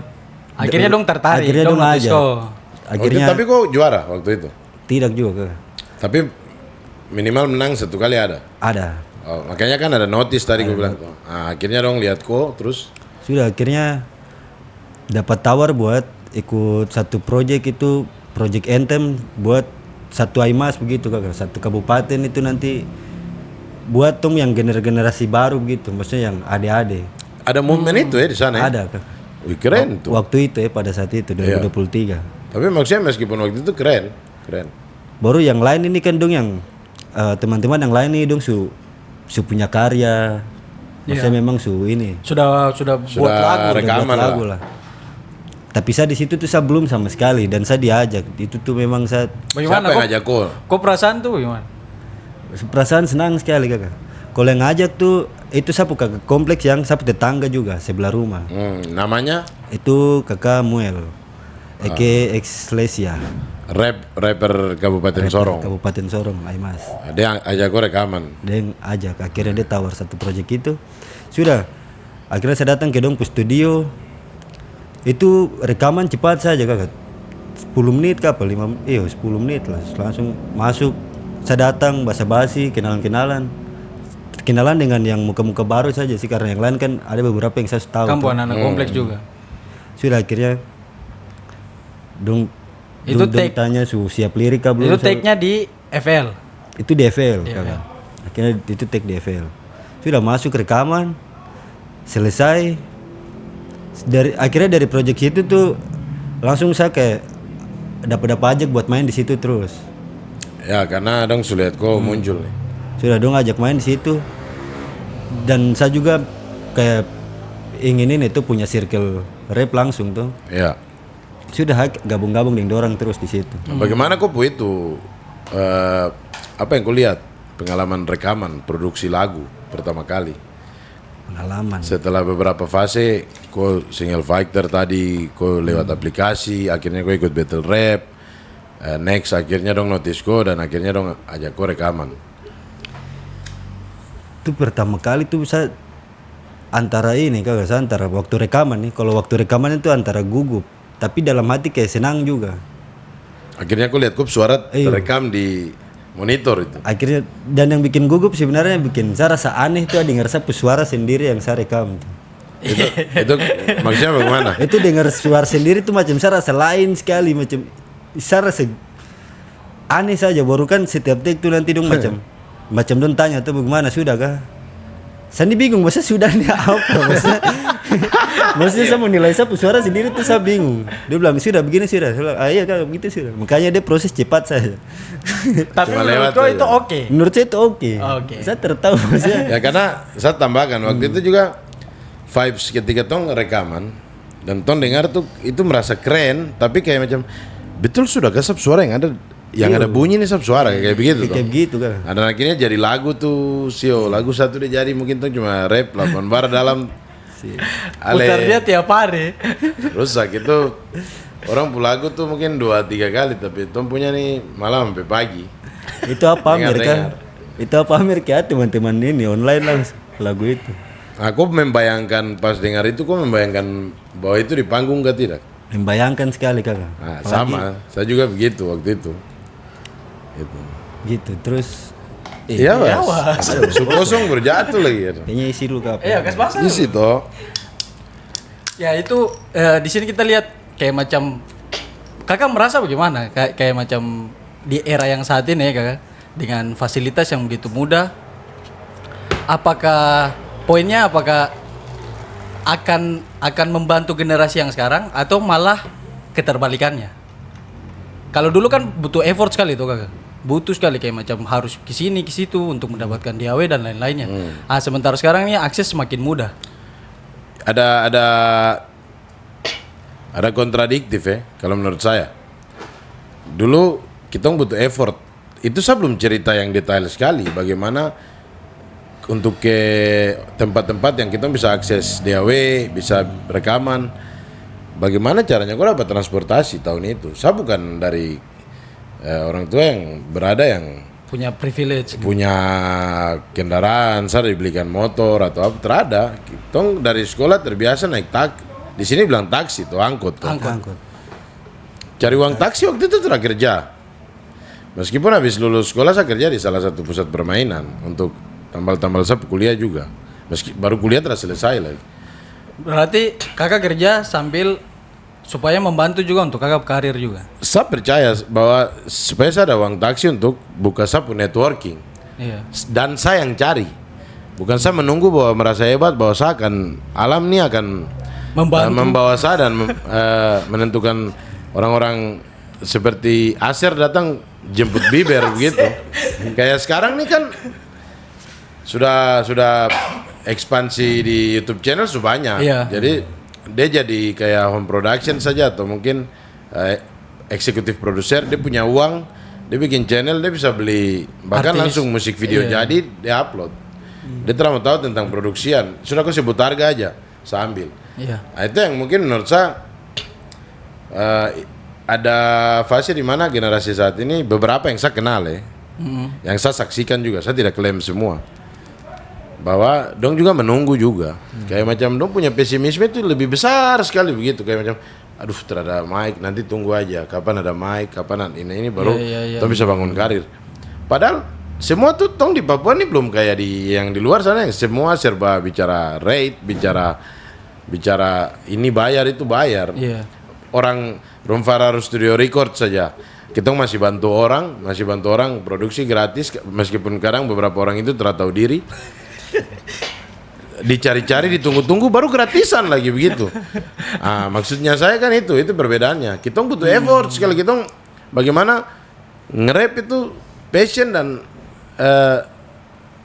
Akhirnya dong tertarik, akhirnya dong ngajak. notice. Akhirnya Tapi kok juara waktu itu? tidak juga Kak. Tapi minimal menang satu kali ada. Ada. Oh, makanya kan ada notice tadi gue bilang. Akhirnya dong lihat kok terus. Sudah akhirnya dapat tawar buat ikut satu project itu project Anthem buat satu AIMAS begitu Kak, satu kabupaten itu nanti buat yang generasi baru gitu, maksudnya yang adik-adik. Ada movement itu ya di sana ya? Ada Kak. Wih, keren tuh. Waktu itu pada saat itu 2023. Tapi maksudnya meskipun waktu itu keren. Baru yang lain ini kan dong yang teman-teman yang lain nih dong su punya karya. Maksudnya memang ini Sudah buat lagu. rekaman buat lagu lah. Tapi saya di situ tuh saya belum sama sekali dan saya diajak. Itu tuh memang saya Bagaimana Siapa yang kok? ngajak kok? Kok perasaan tuh gimana? perasaan senang sekali Kakak. Kalau yang ngajak tuh itu saya ke kompleks yang saya tetangga juga sebelah rumah. Namanya Itu Kakak Muel. Eke Exlesia. rapper Kabupaten Sorong. Kabupaten Sorong, Aimas. Dia ajak gue rekaman. Dia yang ajak, akhirnya dia tawar satu proyek itu. Sudah, akhirnya saya datang ke dong studio. Itu rekaman cepat saja Kakak. 10 menit kah apa 10 menit lah. Langsung masuk. Saya datang basa-basi, kenalan-kenalan dengan yang muka-muka baru saja sih, karena yang lain kan ada beberapa yang saya tahu. Kamu anak kompleks juga. Sudah akhirnya dong Itu dong tanya siap lirik kah belum? Itu take-nya di FL. Itu di FL Kakak. Akhirnya itu take di FL. Sudah masuk rekaman, selesai. Akhirnya dari project itu tuh langsung saya kayak dapat ajak buat main di situ terus. Ya karena dong sulit kok muncul nih. Sudah dong ajak main di situ. Dan saya juga kayak inginin itu punya circle rap langsung tuh. Ya. Sudah gabung-gabung dengan dorang terus di situ. Bagaimana kok itu apa yang kau lihat pengalaman rekaman produksi lagu pertama kali? Pengalaman. Setelah beberapa fase, kau single fighter tadi, kau lewat aplikasi, akhirnya kau ikut battle rap, next akhirnya dong notice kau dan akhirnya dong ajak kau rekaman. Itu pertama kali tuh saya antara ini kagak antara waktu rekaman nih. Kalau waktu rekaman itu antara gugup, tapi dalam hati kayak senang juga. Akhirnya aku lihat suara terekam di monitor itu. Akhirnya dan yang bikin gugup sebenarnya bikin saya rasa aneh tuh dengar saya suara sendiri yang saya rekam tuh. Itu maksudnya bagaimana? Itu dengar suara sendiri tuh macam saya rasa lain sekali, macam saya rasa aneh saja. Baru kan setiap take tuh nanti dong macam dong tanya tuh bagaimana sudah kah? Saya bingung maksudnya sudah nih apa maksudnya saya mau nilai saya suara sendiri tuh saya bingung. Dia bilang sudah begini sudah. Saya bilang iya kak begitu sudah. Makanya dia proses cepat saja. Tapi Cuma menurut lewat kau aja. itu oke. Menurut saya itu oke. Oke. Saya tertawa maksudnya. Ya karena saya tambahkan waktu itu juga vibes ketika tong rekaman dan tong dengar tuh itu merasa keren, tapi kayak macam betul sudah kasap suara yang ada bunyi nih sab suara kayak begitu Kayak toh. gitu kan. Dan akhirnya jadi lagu tuh lagu satu dia jadi mungkin tuh cuma rap 8 bar dalam Putar dia tiap hari. rusak itu orang pu lagu tuh mungkin 2-3 kali tapi tong punya nih malam sampai pagi. Itu apa Dengar, Amerika? dengar. Itu apa Amerika teman-teman ini online langsung lagu itu. Aku membayangkan pas dengar itu kok membayangkan bahwa itu di panggung gak tidak? Membayangkan sekali kakak. Nah, sama, saya juga begitu waktu itu. Gitu. Gitu terus. Iya mas, kosong berjatuh lagi ya. Kayaknya isi lu kak. Iya, kas basah. Di situ. Ya itu di sini kita lihat kayak macam kakak merasa bagaimana kayak macam di era yang saat ini ya kakak dengan fasilitas yang begitu mudah. Apakah poinnya akan membantu generasi yang sekarang atau malah keterbalikannya? Kalau dulu kan butuh effort sekali tuh kakak. Butuh sekali kayak macam harus ke sini ke situ untuk mendapatkan DAW dan lain-lainnya. Sementara sekarang ini akses semakin mudah. Ada kontradiktif ya kalau menurut saya. Dulu kita butuh effort. Itu saya belum cerita yang detail sekali bagaimana untuk ke tempat-tempat yang kita bisa akses DAW, bisa rekaman. Bagaimana caranya gue dapat transportasi tahun itu? Saya bukan dari orang tua yang berada yang Punya privilege. punya kendaraan, saya dibelikan motor atau apa, terada. Kita dari sekolah terbiasa naik di sini bilang taksi tuh, angkot tuh. Angkut. Cari uang taksi waktu itu telah kerja. Meskipun habis lulus sekolah saya kerja di salah satu pusat permainan untuk tambal-tambal saya kuliah juga. Meski baru kuliah telah selesai lagi. Berarti kakak kerja sambil supaya membantu juga untuk kakak karir juga. Saya percaya bahwa supaya saya ada uang taksi untuk buka sapu networking. Iya. Dan saya yang cari. Bukan saya menunggu bahwa merasa hebat bahwa saya akan alam ini akan Membantu. membawa saya dan menentukan orang-orang seperti Aser datang jemput Biber begitu. Kayak sekarang nih kan sudah ekspansi di YouTube channel sudah banyak. Iya. Jadi dia jadi kayak home production saja atau mungkin eksekutif produser, dia punya uang, dia bikin channel, dia bisa beli bahkan Artis. langsung musik video Iya. jadi dia upload. Dia tidak mau tahu tentang produksian, sudah aku sebut harga aja, saya ambil. Iya. Nah, itu yang mungkin menurut saya ada fase di mana generasi saat ini beberapa yang saya kenal ya, yang saya saksikan juga, saya tidak klaim semua, bahwa dong juga menunggu juga, kayak macam dong punya pesimisme itu lebih besar sekali begitu, kayak macam aduh terada mic nanti tunggu aja kapan ada mic, kapan ini baru Iya. tong bisa bangun karir. Padahal semua tuh tong di Papua ini belum kayak di yang di luar sana yang semua serba bicara rate, bicara ini bayar itu bayar. Iya. Orang Rumfara Studio Record saja kita masih bantu orang produksi gratis meskipun kadang beberapa orang itu tidak tahu diri. Dicari-cari, ditunggu-tunggu baru gratisan lagi begitu. Maksudnya saya kan itu perbedaannya. Kita butuh effort sekali, kita bagaimana nge-rap itu passion dan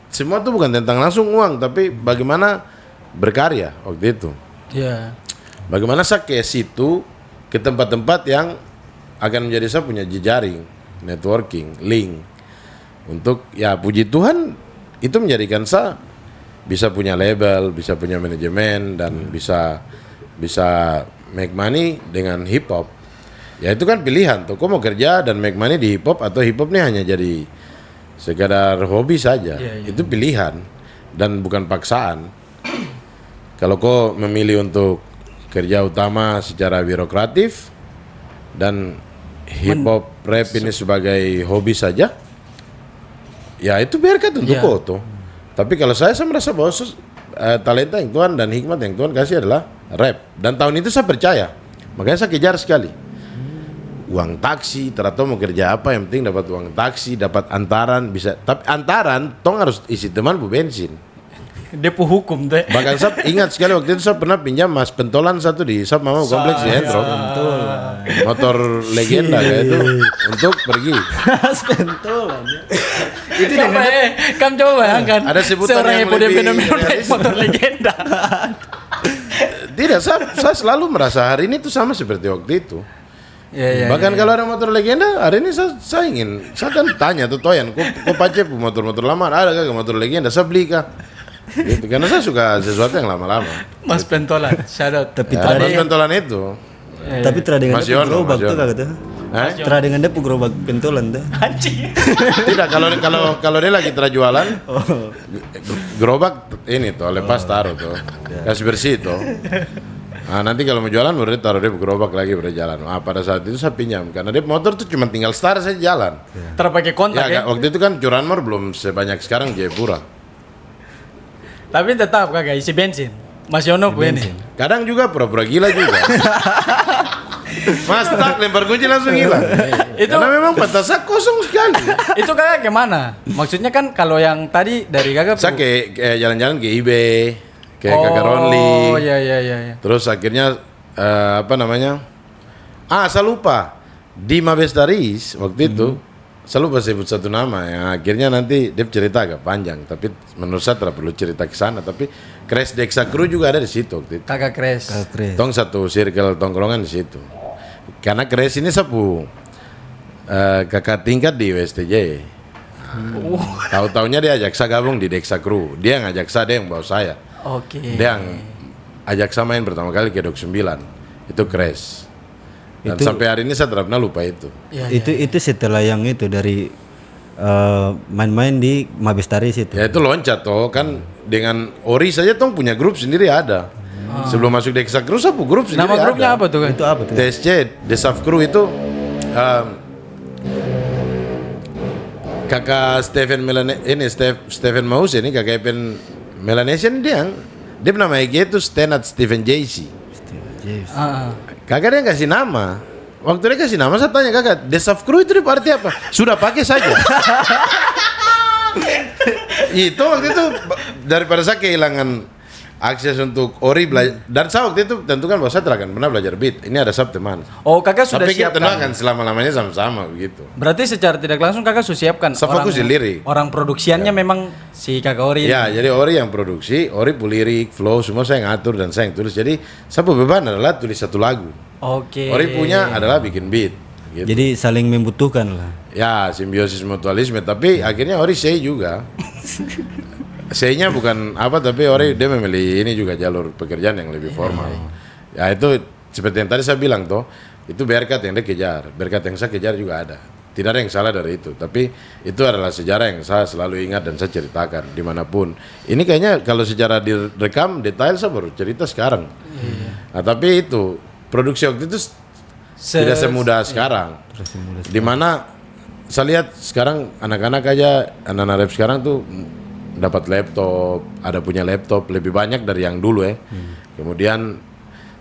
semua itu bukan tentang langsung uang tapi bagaimana berkarya waktu itu. Iya. Bagaimana saya ke situ, ke tempat-tempat yang akan menjadi saya punya jejaring, networking, link. Untuk ya puji Tuhan itu menjadikan saya bisa punya label, bisa punya manajemen dan bisa make money dengan hip hop. Ya itu kan pilihan tuh, kok mau kerja dan make money di hip hop atau hip hop ini hanya jadi sekadar hobi saja. Iya. Itu pilihan dan bukan paksaan. Kalau kau memilih untuk kerja utama secara birokratif dan hip hop rap ini sebagai hobi saja, ya itu biarkan untuk kau tuh. Tapi kalau saya merasa bahwa talenta yang Tuhan dan hikmat yang Tuhan kasih adalah rap. Dan tahun itu saya percaya, makanya saya kejar sekali. Uang taksi, ternyata mau kerja apa, yang penting dapat uang taksi, dapat antaran bisa. Tapi antaran, tong harus isi teman bu bensin. Depo hukum teh. Bahkan saya ingat sekali waktu itu saya pernah pinjam mas pentolan satu di Sab Mama kompleks di Hendro. Motor legenda kayak itu untuk pergi. Pentolan. Itu siapa kamu coba bayangkan. Ada sebutan seorang yang Epo de lebih Fenomeno naik realistis. motor legenda. Tidak, saya selalu merasa hari ini tuh sama seperti waktu itu. Ya, Bahkan kalau ada motor legenda, hari ini saya kan tanya tuh Toyan, kok pace motor-motor lama, ada gak motor legenda, saya beli kah? Gitu, karena saya suka sesuatu yang lama-lama. Mas Pentolan, shout out. Tapi Ya, mas pentolan itu. Tapi tera dengan Mas dia Yono, gerobak Mas tuh Yono. kata. Hah? Tera dengan dia gerobak pentolan tuh. Anjing. Tidak, kalau dia lagi jualan, gerobak ini tuh, lepas taruh tuh, kasih bersih tuh. Nah, nanti kalau mau jualan baru dia taruh dia gerobak lagi berjalan. Nah, pada saat itu saya pinjam karena dia motor tuh cuma tinggal start saja jalan. Terpakai kontak ya. Waktu itu kan curanmor belum sebanyak sekarang Jayapura. Tapi tetap kagak isi bensin. Mas Yono bu ini. Kadang juga pura-pura gila juga. Mas tak lempar kunci langsung hilang. Itu- Karena memang petasak kosong sekali. Itu kakak gimana? Maksudnya kan kalau yang tadi dari kakak Saya kayak jalan-jalan ke eBay, kayak Kakak Ronli. Oh iya. Terus akhirnya apa namanya? Saya lupa. Di Mabes Daris waktu itu saya lupa sebut satu nama yang akhirnya nanti dia cerita agak panjang, tapi menurut saya tidak perlu cerita ke sana. Tapi Crash Dexa Crew juga ada di situ waktu itu. kakak Kres. Keren. Tong satu circle tongkrongan di situ. Karena Crash ini sapu kakak tingkat di USTJ. Tahu-taunya dia ajak saya gabung di Dexa Crew. Dia ngajak saya, dia yang bawa saya. Oke. Dia yang ajak saya main pertama kali ke Dok 9. Itu Crash. Dan sampai hari ini saya tidak pernah lupa itu. Iya, Itu setelah yang itu dari main-main di Mabes Taris itu. Ya itu loncat toh kan dengan Ori saja tong punya grup sendiri ada. Sebelum masuk Dexa Crew sapu grup sendiri Nama grupnya ada. apa tuh kan? Itu apa tuh? TSC, Desaf Crew itu kakak Stephen Stephen Maus ini kakak Evan Melanesian dia nama IG itu Stenat Stephen JC. Yes. Kakak dia kasih nama. Waktu dia kasih nama saya tanya kakak, Desaf Crew itu arti apa? Sudah pakai saja. Itu waktu itu daripada saya kehilangan akses untuk Ori belajar, dan saya waktu itu tentukan bahwa saya tidak akan pernah belajar beat. Ini ada sab teman. Oh kakak sudah Tapi kita siapkan. akan selama-lamanya sama-sama begitu. Berarti secara tidak langsung kakak sudah siapkan. Saya fokus di lirik. Orang produksiannya memang si kakak Ori. Ya, jadi Ori yang produksi, Ori pu lirik, flow, semua saya ngatur dan saya yang tulis. Jadi saya pu beban adalah tulis satu lagu. Oke. Ori punya adalah bikin beat. Gitu. Jadi saling membutuhkan lah. Ya, simbiosis mutualisme. Tapi akhirnya Ori say juga. Say-nya bukan apa, tapi Ori dia memilih ini juga jalur pekerjaan yang lebih formal. Ya itu seperti yang tadi saya bilang toh, itu berkat yang dia kejar, berkat yang saya kejar juga ada. Tidak ada yang salah dari itu, tapi itu adalah sejarah yang saya selalu ingat dan saya ceritakan dimanapun. Ini kayaknya kalau secara direkam detail saya baru cerita sekarang. Nah, tapi itu produksi waktu itu tidak semudah sekarang. Dimana saya lihat sekarang anak-anak aja, anak-anak rap sekarang tuh dapat laptop, ada punya laptop lebih banyak dari yang dulu ya. Kemudian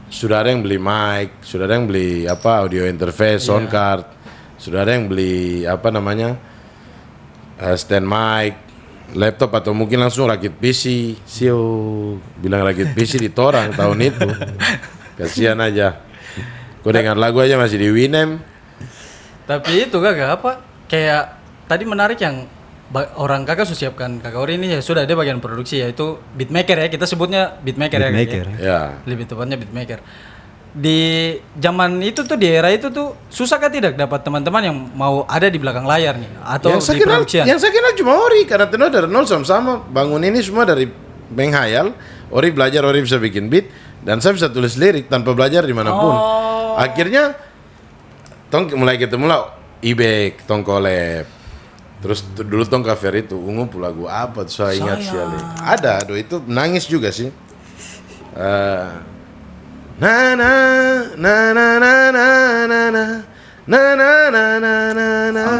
sudah ada yang beli mic, sudah ada yang beli apa audio interface, sound card, sudah ada yang beli apa namanya stand mic, laptop atau mungkin langsung rakit PC. Sio bilang rakit PC di torang tahun itu, kasihan aja. Kau dengar lagu aja masih di Winem. Tapi itu kakak apa? Kayak tadi menarik yang orang kakak sudah siapkan kakak Ori ini ya sudah ada bagian produksi yaitu beatmaker ya, kita sebutnya beatmaker, Beatmaker. ya. Ya. Lebih tepatnya beatmaker. Di zaman itu tuh di era itu tuh susah kan tidak dapat teman-teman yang mau ada di belakang layar nih atau Yang saya di kenal, produksian. yang saya kenal cuma Ori karena tenor dari nol sama-sama bangun ini semua dari menghayal. Ori belajar, Ori bisa bikin beat dan saya bisa tulis lirik tanpa belajar dimanapun. Akhirnya tong mulai ketemu lah Ibek, tong collab. Terus dulu tong cover itu ungu lagu apa tuh saya ingat sekali. Ada, aduh itu nangis juga sih. na na na na na na na na na na na na na na.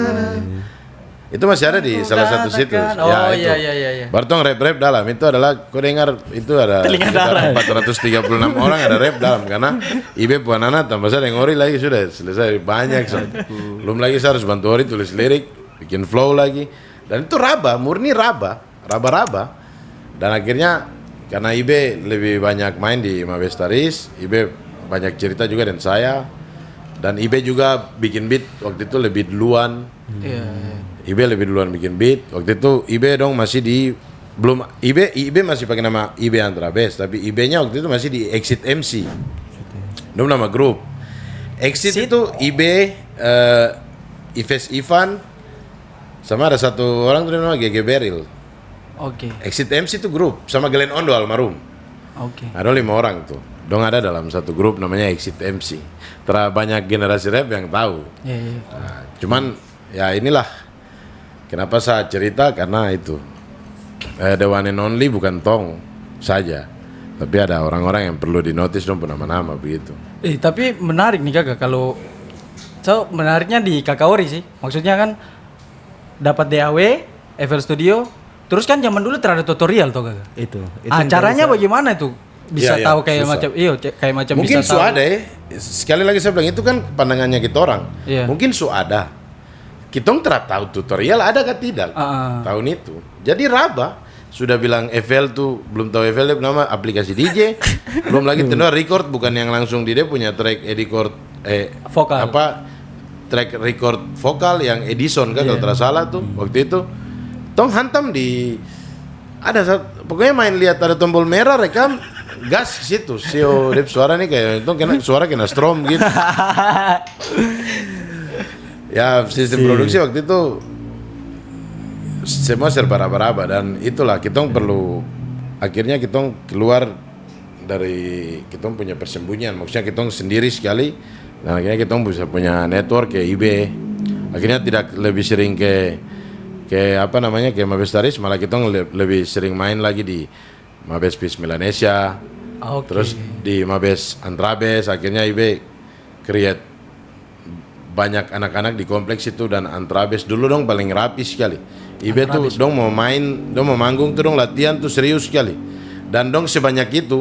Itu masih ada di salah satu situs. Oh itu. iya. Baru tong rap dalam itu adalah kau dengar itu ada sekitar 436 orang ada rap dalam karena Ibe Puanana tambah saya yang Ori lagi sudah selesai banyak. Belum lagi saya harus bantu Ori tulis lirik, bikin flow lagi. Dan itu murni raba. Dan akhirnya karena Ibe lebih banyak main di Mabestaris, Ibe banyak cerita juga dengan saya. Dan Ibe juga bikin beat waktu itu lebih duluan. Ibe lebih duluan bikin beat. Waktu itu Ibe dong masih di belum Ibe masih pakai nama Ibe Antrabes, tapi Ibe-nya waktu itu masih di Exit MC. Dong nama grup. Exit itu Ibe, Ives Ivan, sama ada satu orang tuh nama GG Beril. Oke. Exit MC itu grup sama Glenn Ondo almarhum. Oke. Ada 5 orang tuh. Dong ada dalam satu grup namanya Exit MC. Banyak generasi rap yang tahu. Iya. Nah, cuman ya inilah kenapa saya cerita karena itu the one and only bukan Tong saja, tapi ada orang-orang yang perlu dinotis dong nama-nama begitu. Tapi menarik nih kakak kalau menariknya di Kakak Ori sih. Maksudnya kan dapat DAW, FL Studio, terus kan zaman dulu terada tutorial tuh kakak. Itu caranya bagaimana itu? Bisa Iya, tahu kayak susah. macam kayak macam Mungkin bisa tahu. ada sekali lagi saya bilang itu kan pandangannya kita orang. Iya. Mungkin ada. Kita tidak tahu tutorial ada atau tidak tahun itu. Jadi raba sudah bilang FL tuh belum tahu FL dia nama aplikasi DJ. Belum lagi tenor record bukan yang langsung dia punya track record Vokal. track record vokal yang Edison kan kalau tidak salah tuh waktu itu. Tong hantam di pokoknya main lihat ada tombol merah rekam gas ke situ. Dep suara nih kayak itu suara kena strom gitu. Ya sistem produksi waktu itu semua serba raba-raba dan itulah kita perlu akhirnya kita keluar dari kita punya persembunyian, maksudnya kita sendiri sekali dan akhirnya kita bisa punya network kayak IB. Akhirnya tidak lebih sering ke Mabestaris, malah kita lebih sering main lagi di Mabes Peace Melanesia. Terus di Mabes Antrabes akhirnya IB create banyak anak-anak di kompleks itu dan Antrabes dulu dong paling rapi sekali. IB tuh dong mau manggung tuh dong latihan tuh serius sekali. Dan dong sebanyak itu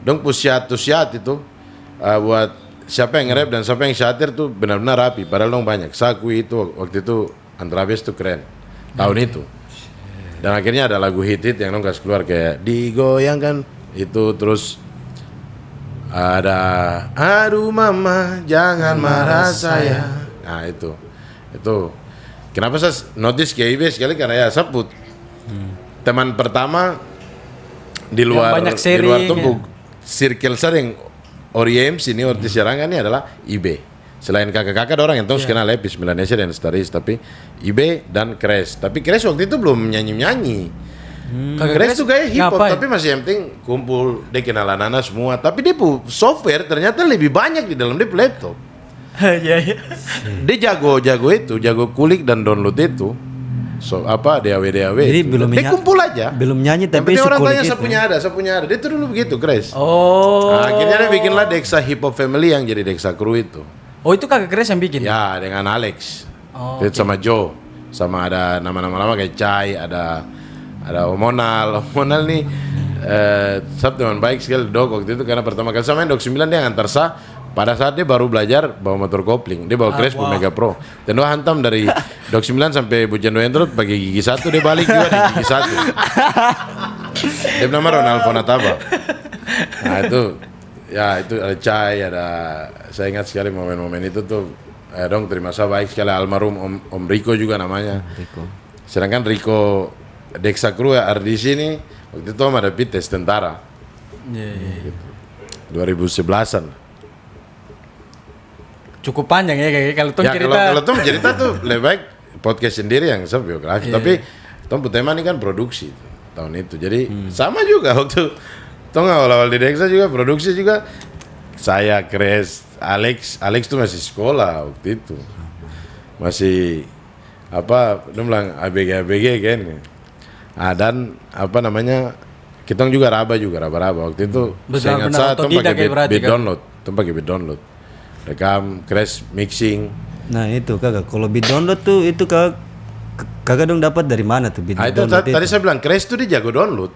dong pusiat itu buat siapa yang nge-rap dan siapa yang syatir tuh benar-benar rapi. Padahal dong banyak. Sakui itu waktu itu Antrabes tuh keren tahun itu. Dan akhirnya ada lagu hit-hit yang dong kasih keluar kayak digoyangkan itu, terus ada aduh mama jangan marah saya. Nah itu kenapa saya notice ke IB sekali karena ya sebut teman pertama di luar tumpuk circle sering Ori MC ini Ortiz Jarangan ini adalah IB. Selain kakak-kakak ada orang yang tahu kenal Lepis Melanesia dan Staris, tapi IB dan Kres. Tapi Kres waktu itu belum nyanyi. Kres tuh kayak hip hop tapi masih yang penting kumpul, dia kenalan anak semua. Tapi dia software ternyata lebih banyak di dalam dia laptop. Iya. Dia jago kulik dan download itu. DAW. Jadi itu. belum dia kumpul aja. Belum nyanyi tapi orang sekulik tanya itu. saya punya ada. Dia tuh dulu begitu, Kres. Oh. Nah, akhirnya dia bikinlah Dexa Hip Hop Family yang jadi Dexa Crew itu. Oh itu kakak Kres yang bikin? Ya dengan Alex. Sama Joe. Sama ada nama-nama lama kayak Chai, ada Omonal nih Sab teman baik sekali Dok waktu itu karena pertama kali sama Dok 9 dia ngantar sah pada saat dia baru belajar bawa motor kopling, dia bawa Crash Mega Pro dan dia hantam dari Dok 9 sampai Bujan Doentrot pakai gigi 1 dia balik juga di gigi 1. Dia nama Ronald Fonataba. Nah itu ada Chai, ada saya ingat sekali momen-momen itu tuh dong terima kasih baik sekali almarhum Om Rico juga namanya. Sedangkan Rico Dexa Crew RDC ini waktu itu ada tes tentara. 2011-an. Cukup panjang ya kayak kalau tuh cerita. Kalau tuh cerita tuh lebih baik podcast sendiri yang biografi. Tapi Tom Putema ini kan produksi tahun itu. Jadi sama juga waktu Tom awal-awal di Dexa juga produksi juga. Saya Kres, Alex tuh masih sekolah waktu itu. Masih dia bilang ABG kan. Dan Kita juga raba-raba waktu itu. Saya ingat Benar-benar saya tuh otodidak pakai ya berarti beat kan? download, tuh pakai beat download, rekam, crash, mixing. Nah itu kakak, kalau beat download tuh itu kakak dong dapat dari mana tuh beat Ah, itu download tadi saya bilang crash tuh dia jago download.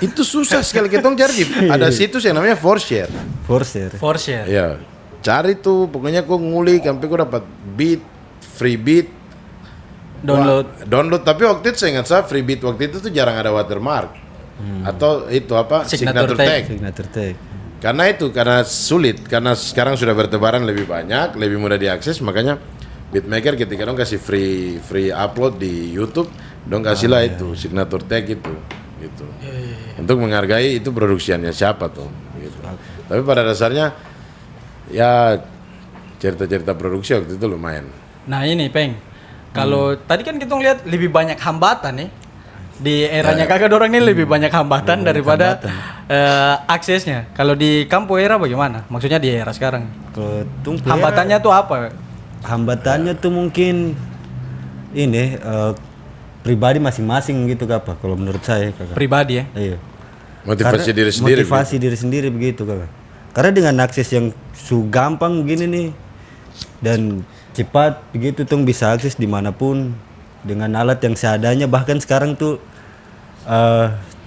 Itu susah sekali kita cari. Ada situs yang namanya Forshare. Forcer. Force ya. Ya, cari tuh, pokoknya kok ngulik sampai kok dapat beat, free beat, Download. download. Tapi waktu itu saya ingat saya free beat waktu itu tuh jarang ada watermark atau itu apa Signature signature tag. tag. Signature tag. Karena sulit, karena sekarang sudah bertebaran lebih banyak, lebih mudah diakses, makanya beatmaker ketika dong kasih free upload di YouTube, dong kasihlah itu signature tag itu, gitu. Untuk menghargai itu produksiannya siapa tuh, gitu. Tapi pada dasarnya ya cerita-cerita produksi waktu itu lumayan. Nah ini Peng, kalau tadi kan kita lihat lebih banyak hambatan nih di eranya kakak dorang ini lebih banyak hambatan daripada aksesnya. Kalau di Kampo era bagaimana? Maksudnya di era sekarang. Kalau tung Hambatannya tuh apa? hambatannya tuh mungkin ini pribadi masing-masing gitu kakak. Kalau menurut saya kakak. Pribadi ya. Iya. Motivasi Karena diri sendiri. Motivasi diri sendiri begitu kakak. Karena dengan akses yang gampang begini nih dan cepat begitu tuh bisa akses dimanapun dengan alat yang seadanya. Bahkan sekarang tuh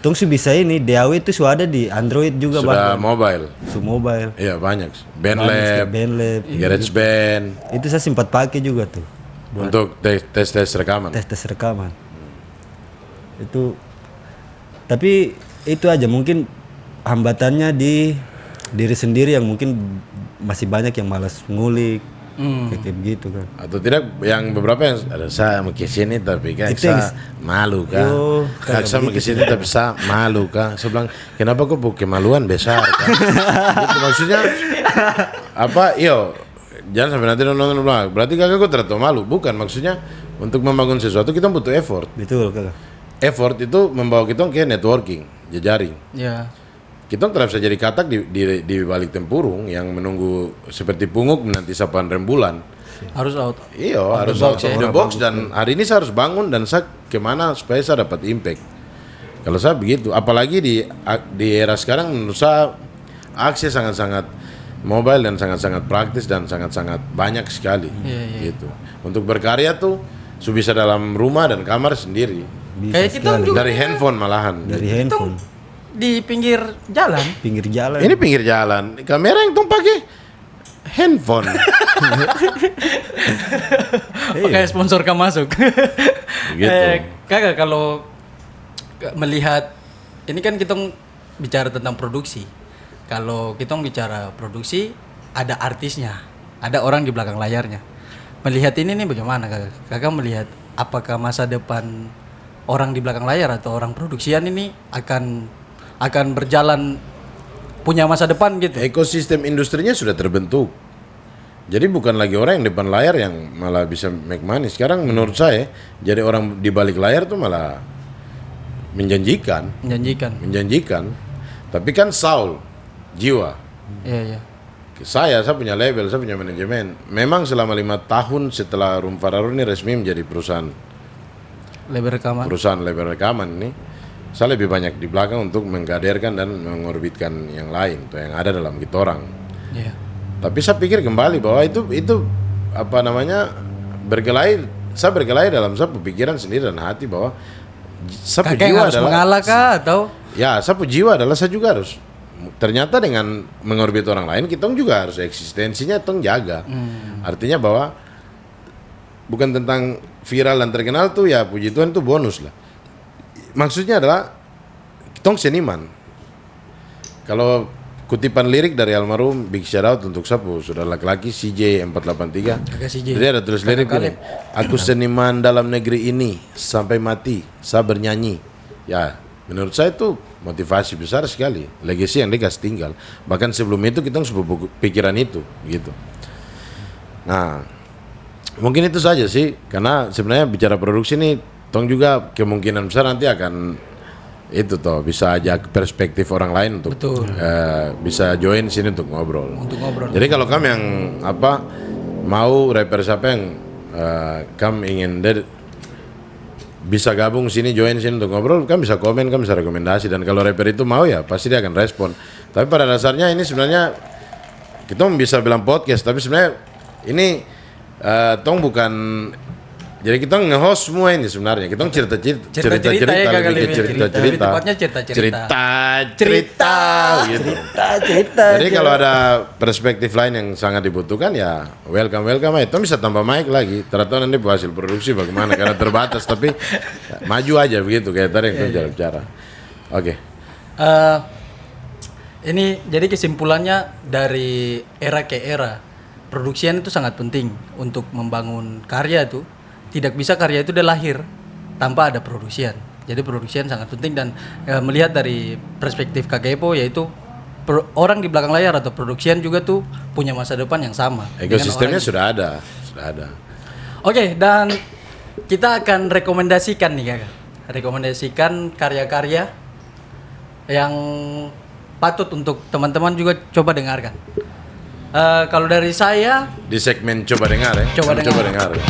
tung sih bisa ini DAW itu sudah ada di Android juga Sudah bahkan. mobile. Mobile. Iya banyak. Bandlab, Bandlab. GarageBand Itu saya sempat pakai juga tuh. untuk tes rekaman. Tes rekaman. Itu tapi itu aja mungkin hambatannya di diri sendiri yang mungkin masih banyak yang malas ngulik kayak begitu kan. Atau tidak yang beberapa yang ada saya mau ke sini tapi kan Itu yang- saya malu kan. Yo, Kak saya mau ke sini tapi saya malu kan. Saya bilang kenapa kok bu kemaluan besar kan. Gitu, maksudnya apa? Yo jangan sampai nanti nonton bilang berarti kakak kok terlalu malu. Bukan, maksudnya untuk membangun sesuatu kita butuh effort. Betul kakak. Effort itu membawa kita ke networking, jejaring. Ya. Kita tidak bisa jadi katak di balik tempurung yang menunggu seperti punguk menanti sapaan rembulan. Harus out. Iya, harus out of the box dan hari ini saya harus bangun dan saya kemana supaya saya dapat impact. Kalau saya begitu, apalagi di era sekarang menurut saya akses sangat-sangat mobile dan sangat-sangat praktis dan sangat-sangat banyak sekali. Gitu. Untuk berkarya tuh bisa dalam rumah dan kamar sendiri. Bisa Kayak kita sekali. juga Dari handphone malahan. Dari handphone, di pinggir jalan. pinggir jalan. Ini pinggir jalan, kamera yang tuh pakai handphone. Pakai sponsor kan masuk. Gitu. Kakak kalau melihat ini kan kita bicara tentang produksi. Kalau kita bicara produksi ada artisnya, ada orang di belakang layarnya. Melihat ini nih bagaimana kakak? Kakak melihat apakah masa depan orang di belakang layar atau orang produksian ini akan berjalan punya masa depan gitu? Ekosistem industrinya sudah terbentuk. Jadi bukan lagi orang yang depan layar yang malah bisa make money. Sekarang menurut saya jadi orang di balik layar tuh malah menjanjikan. Menjanjikan. Tapi kan Saul jiwa. Iya. Saya punya label, saya punya manajemen. Memang selama 5 tahun setelah Room Fararo ini resmi menjadi perusahaan label rekaman ini, saya lebih banyak di belakang untuk menggaderkan dan mengorbitkan yang lain, tuh yang ada dalam kita orang. Iya. Tapi saya pikir kembali bahwa itu apa namanya saya bergelai dalam saya pikiran sendiri dan hati bahwa saya Kakak yang jiwa harus adalah mengalah kah atau? ya saya jiwa adalah saya juga harus ternyata dengan mengorbit orang lain kita juga harus eksistensinya tong jaga. Artinya bahwa bukan tentang viral dan terkenal tuh ya puji Tuhan tuh bonus lah. Maksudnya adalah kita seniman. Kalau kutipan lirik dari almarhum big shout out untuk Sapu sudah laki-laki CJ483. Kakak CJ. Jadi ada tulis lirik ini. Aku seniman dalam negeri ini sampai mati saya bernyanyi. Ya menurut saya itu motivasi besar sekali. Legacy yang dia kasih tinggal. Bahkan sebelum itu kita sudah pikiran itu gitu. Nah mungkin itu saja sih, karena sebenarnya bicara produksi ini, tong juga kemungkinan besar nanti akan itu toh bisa ajak perspektif orang lain untuk bisa join sini untuk ngobrol. Jadi kalau kamu yang apa mau rapper siapa yang kamu ingin bisa gabung sini, join sini untuk ngobrol, kan bisa komen, kan bisa rekomendasi, dan kalau rapper itu mau ya pasti dia akan respon. Tapi pada dasarnya ini sebenarnya kita bisa bilang podcast, tapi sebenarnya ini tong bukan, jadi kita nge-host semua ini sebenarnya. Kita cerita-cerita ya, Kak, lebih ke lebih cerita-cerita. lebih tepatnya cerita. Gitu. Cerita. Jadi kalau ada perspektif lain yang sangat dibutuhkan ya welcome aja. Tom bisa tambah mic lagi. Ternyata nanti hasil produksi bagaimana karena terbatas, tapi ya, maju aja begitu kayak tadi yang kita bicara. Oke. Ini jadi kesimpulannya dari era ke era, produksian itu sangat penting untuk membangun karya itu. Tidak bisa karya itu udah lahir tanpa ada produksian. Jadi produksian sangat penting, dan melihat dari perspektif Kakepo yaitu orang di belakang layar atau produksian juga tuh punya masa depan yang sama. Ekosistemnya sudah ada. Oke, dan kita akan rekomendasikan nih Kakak. Rekomendasikan karya-karya yang patut untuk teman-teman juga coba dengarkan. Kalau dari saya Di segmen coba dengar ya. Coba dengar. Ya.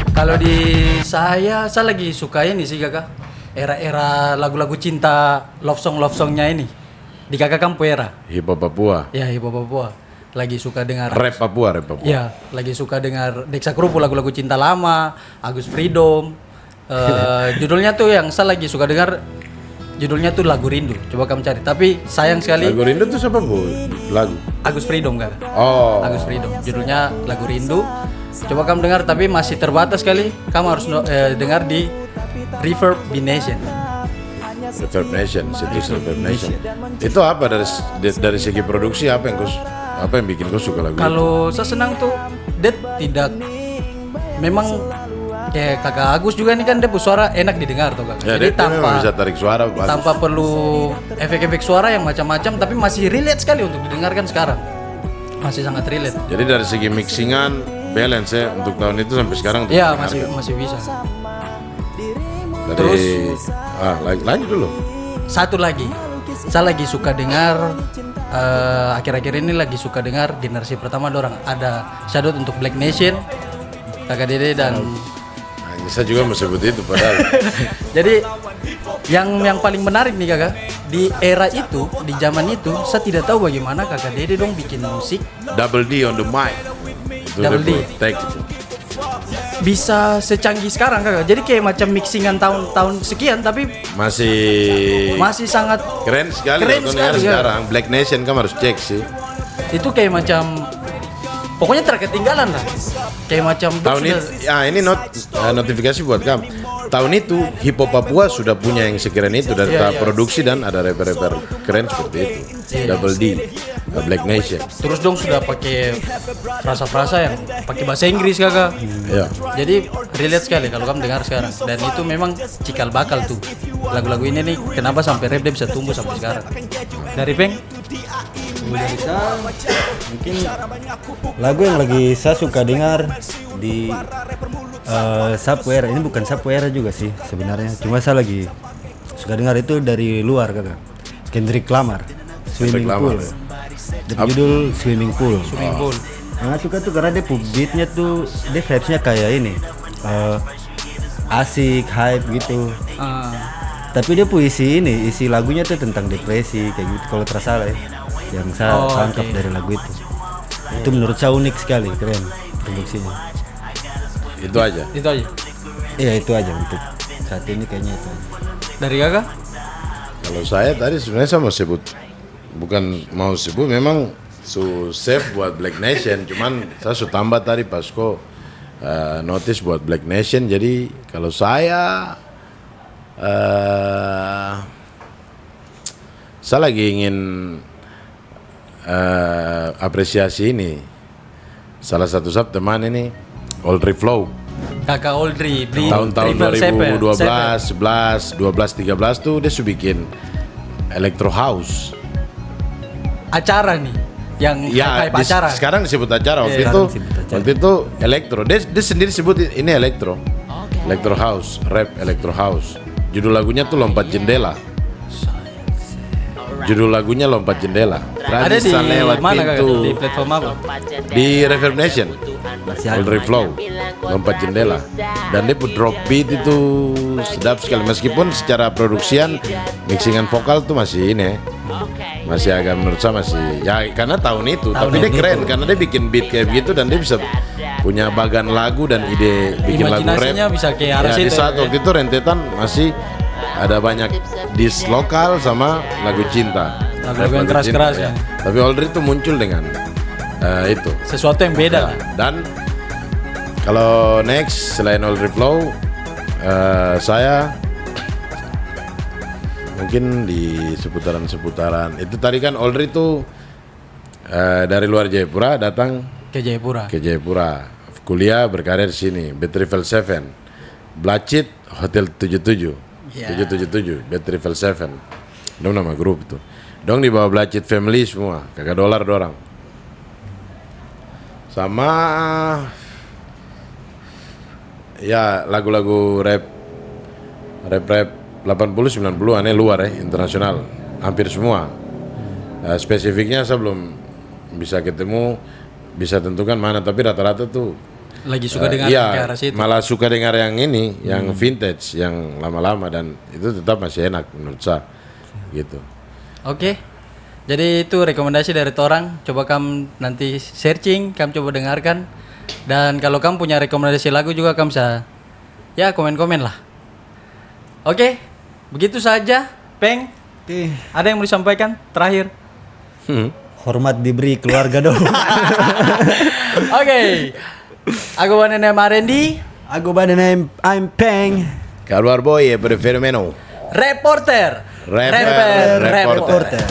Kalau di saya lagi suka ini sih Kakak. Era-era lagu-lagu cinta, love songnya ini. Di Kakak kan era. Hip hop Papua. Ya, hip hop Papua. Lagi suka dengar Rap Papua. Ya, lagi suka dengar Deksa Krupu, lagu-lagu cinta lama, Agus Freedom. Judulnya tuh yang saya lagi suka dengar, judulnya tuh Lagu Rindu. Coba kamu cari. Tapi sayang sekali Lagu Rindu tuh siapa bu? Lagu. Agus Freedom kan? Oh. Agus Freedom. Judulnya Lagu Rindu. Coba kamu dengar, tapi masih terbatas sekali. Kamu harus dengar di Reverb Nation. Reverb Nation, situs Reverb Nation. Itu apa dari segi produksi apa yang bikin kau suka lagu itu? Kalau saya senang tuh, dia tidak memang kayak Kakak Agus juga nih kan, dia suara enak didengar tuh Kak. Ya, Jadi dia memang bisa tarik suara bagus. tanpa perlu efek-efek suara yang macam-macam, tapi masih relate sekali untuk didengarkan sekarang. Masih sangat relate. Jadi dari segi mixingan balance ya untuk tahun itu sampai sekarang. Iya, masih bisa. Terus lanjut dulu. Satu lagi, saya lagi suka dengar akhir-akhir ini lagi suka dengar generasi pertama dorang. Ada shout out untuk Black Nation, Kakak Dede dan Saya juga mau sebut itu padahal. jadi yang paling menarik nih Kakak, di era itu, di zaman itu, saya tidak tahu bagaimana Kakak Dede dong bikin musik Double D on the mic. Itu Double D. Take itu. bisa secanggih sekarang Kakak. Jadi kayak macam mixingan tahun sekian, tapi masih sangat keren sekali. Keren kalau sekali, dengar ya. sekarang Black Nation kamu harus cek sih. itu kayak macam pokoknya terketinggalan lah. Kayak macam Tahun ini, ini notifikasi buat kamu. Tahun itu hip hop Papua sudah punya yang sekeren itu dari tahap produksi, dan ada rapper-rapper keren seperti itu. Double D, Black Nation. Terus dong sudah pakai frasa-frasa yang pakai bahasa Inggris Kakak. Ya. Jadi relate sekali kalau kamu dengar sekarang. Dan itu memang cikal bakal tuh. Lagu-lagu ini nih kenapa sampai rap dia bisa tumbuh sampai sekarang. Dari Peng? Dari saya mungkin lagu yang lagi saya suka dengar di Sapu Era. Ini bukan Sapu Era juga sih sebenarnya, cuma saya lagi suka dengar itu dari luar Kakak. Kendrick Lamar, Swimming Pool. Dia judul Swimming Pool. Swimming Pool. Yang suka tuh karena dia beatnya tuh, dia vibesnya kayak ini, asik, hype gitu. Tapi dia puisi ini, isi lagunya tuh tentang depresi kayak gitu kalau terasa ya. Yang saya tangkap dari lagu itu. Itu menurut saya unik sekali, keren produksinya. Itu aja. Itu aja. Iya itu aja untuk saat ini kayaknya itu aja. Dari Kakak? Kalau saya tadi sebenarnya saya mau sebut, bukan mau sebut, memang save buat Black Nation, cuman saya sudah tambah tadi pas kok notice buat Black Nation. Jadi kalau saya lagi ingin apresiasi ini, salah satu teman ini Oldri Flow. Kakak Oldri Tahun-tahun 2012, 11, 12, 13 tuh dia sudah bikin Electro House. Acara nih yang kayak acara. Sekarang disebut acara. Waktu Sekarang itu Electro. Dia sendiri sebut ini Electro. Electro House, rap Electro House. Judul lagunya tuh Lompat Jendela. Judul lagunya Lompat Jendela. Ada di Radisan lewat mana pintu. Kakak? Di platform apa? Di Reverb Nation. Masih Old ada. Reflow, Lompat Jendela. Dan dia put drop beat itu sedap sekali. Meskipun secara produksian, mixingan vokal tuh masih ini, masih agak menurut saya masih ya karena tahun itu. Tapi dia keren karena dia bikin beat kayak begitu dan dia bisa punya bagan lagu dan ide bikin lagu rap. Imajinasinya bisa kayak arah Ya, di situ, saat ya. waktu itu rentetan masih ada banyak dis lokal sama lagu cinta. Lagu-lagu yang Rap keras-keras, cinta, ya. Tapi Oldri itu muncul dengan itu. Sesuatu yang beda lah. Dan kalau next selain Old Reflow, saya mungkin di seputaran-seputaran itu tadi kan Oldri itu dari luar Jayapura datang Ke Jayapura. ke Jayapura, kuliah berkarir di sini, Betrivel 7, Blacit Hotel 77, Ya. 777, Betrivel 7, dong nama grup itu, dong di bawah Blacit Family semua, kakak dolar dorang, sama ya lagu-lagu rap 80 90 aneh luar internasional hampir semua. Spesifiknya saya belum bisa ketemu, bisa tentukan mana, tapi rata-rata tuh Lagi suka dengar iya, ke arah situ. malah suka dengar yang ini, yang vintage, yang lama-lama dan itu tetap masih enak menurut saya gitu. Oke. Jadi itu rekomendasi dari Torang. Coba kamu nanti searching, kamu coba dengarkan. Dan kalau kamu punya rekomendasi lagu juga kamu bisa ya komen-komen lah. Oke. Begitu saja, Peng. Oke. Ada yang mau disampaikan terakhir? Hormat diberi keluarga dong. Oke. Aku Wanene Marendi, Aku badan I'm Peng. Keluar boy, preferimeno. reporter. Reporter. Reporter.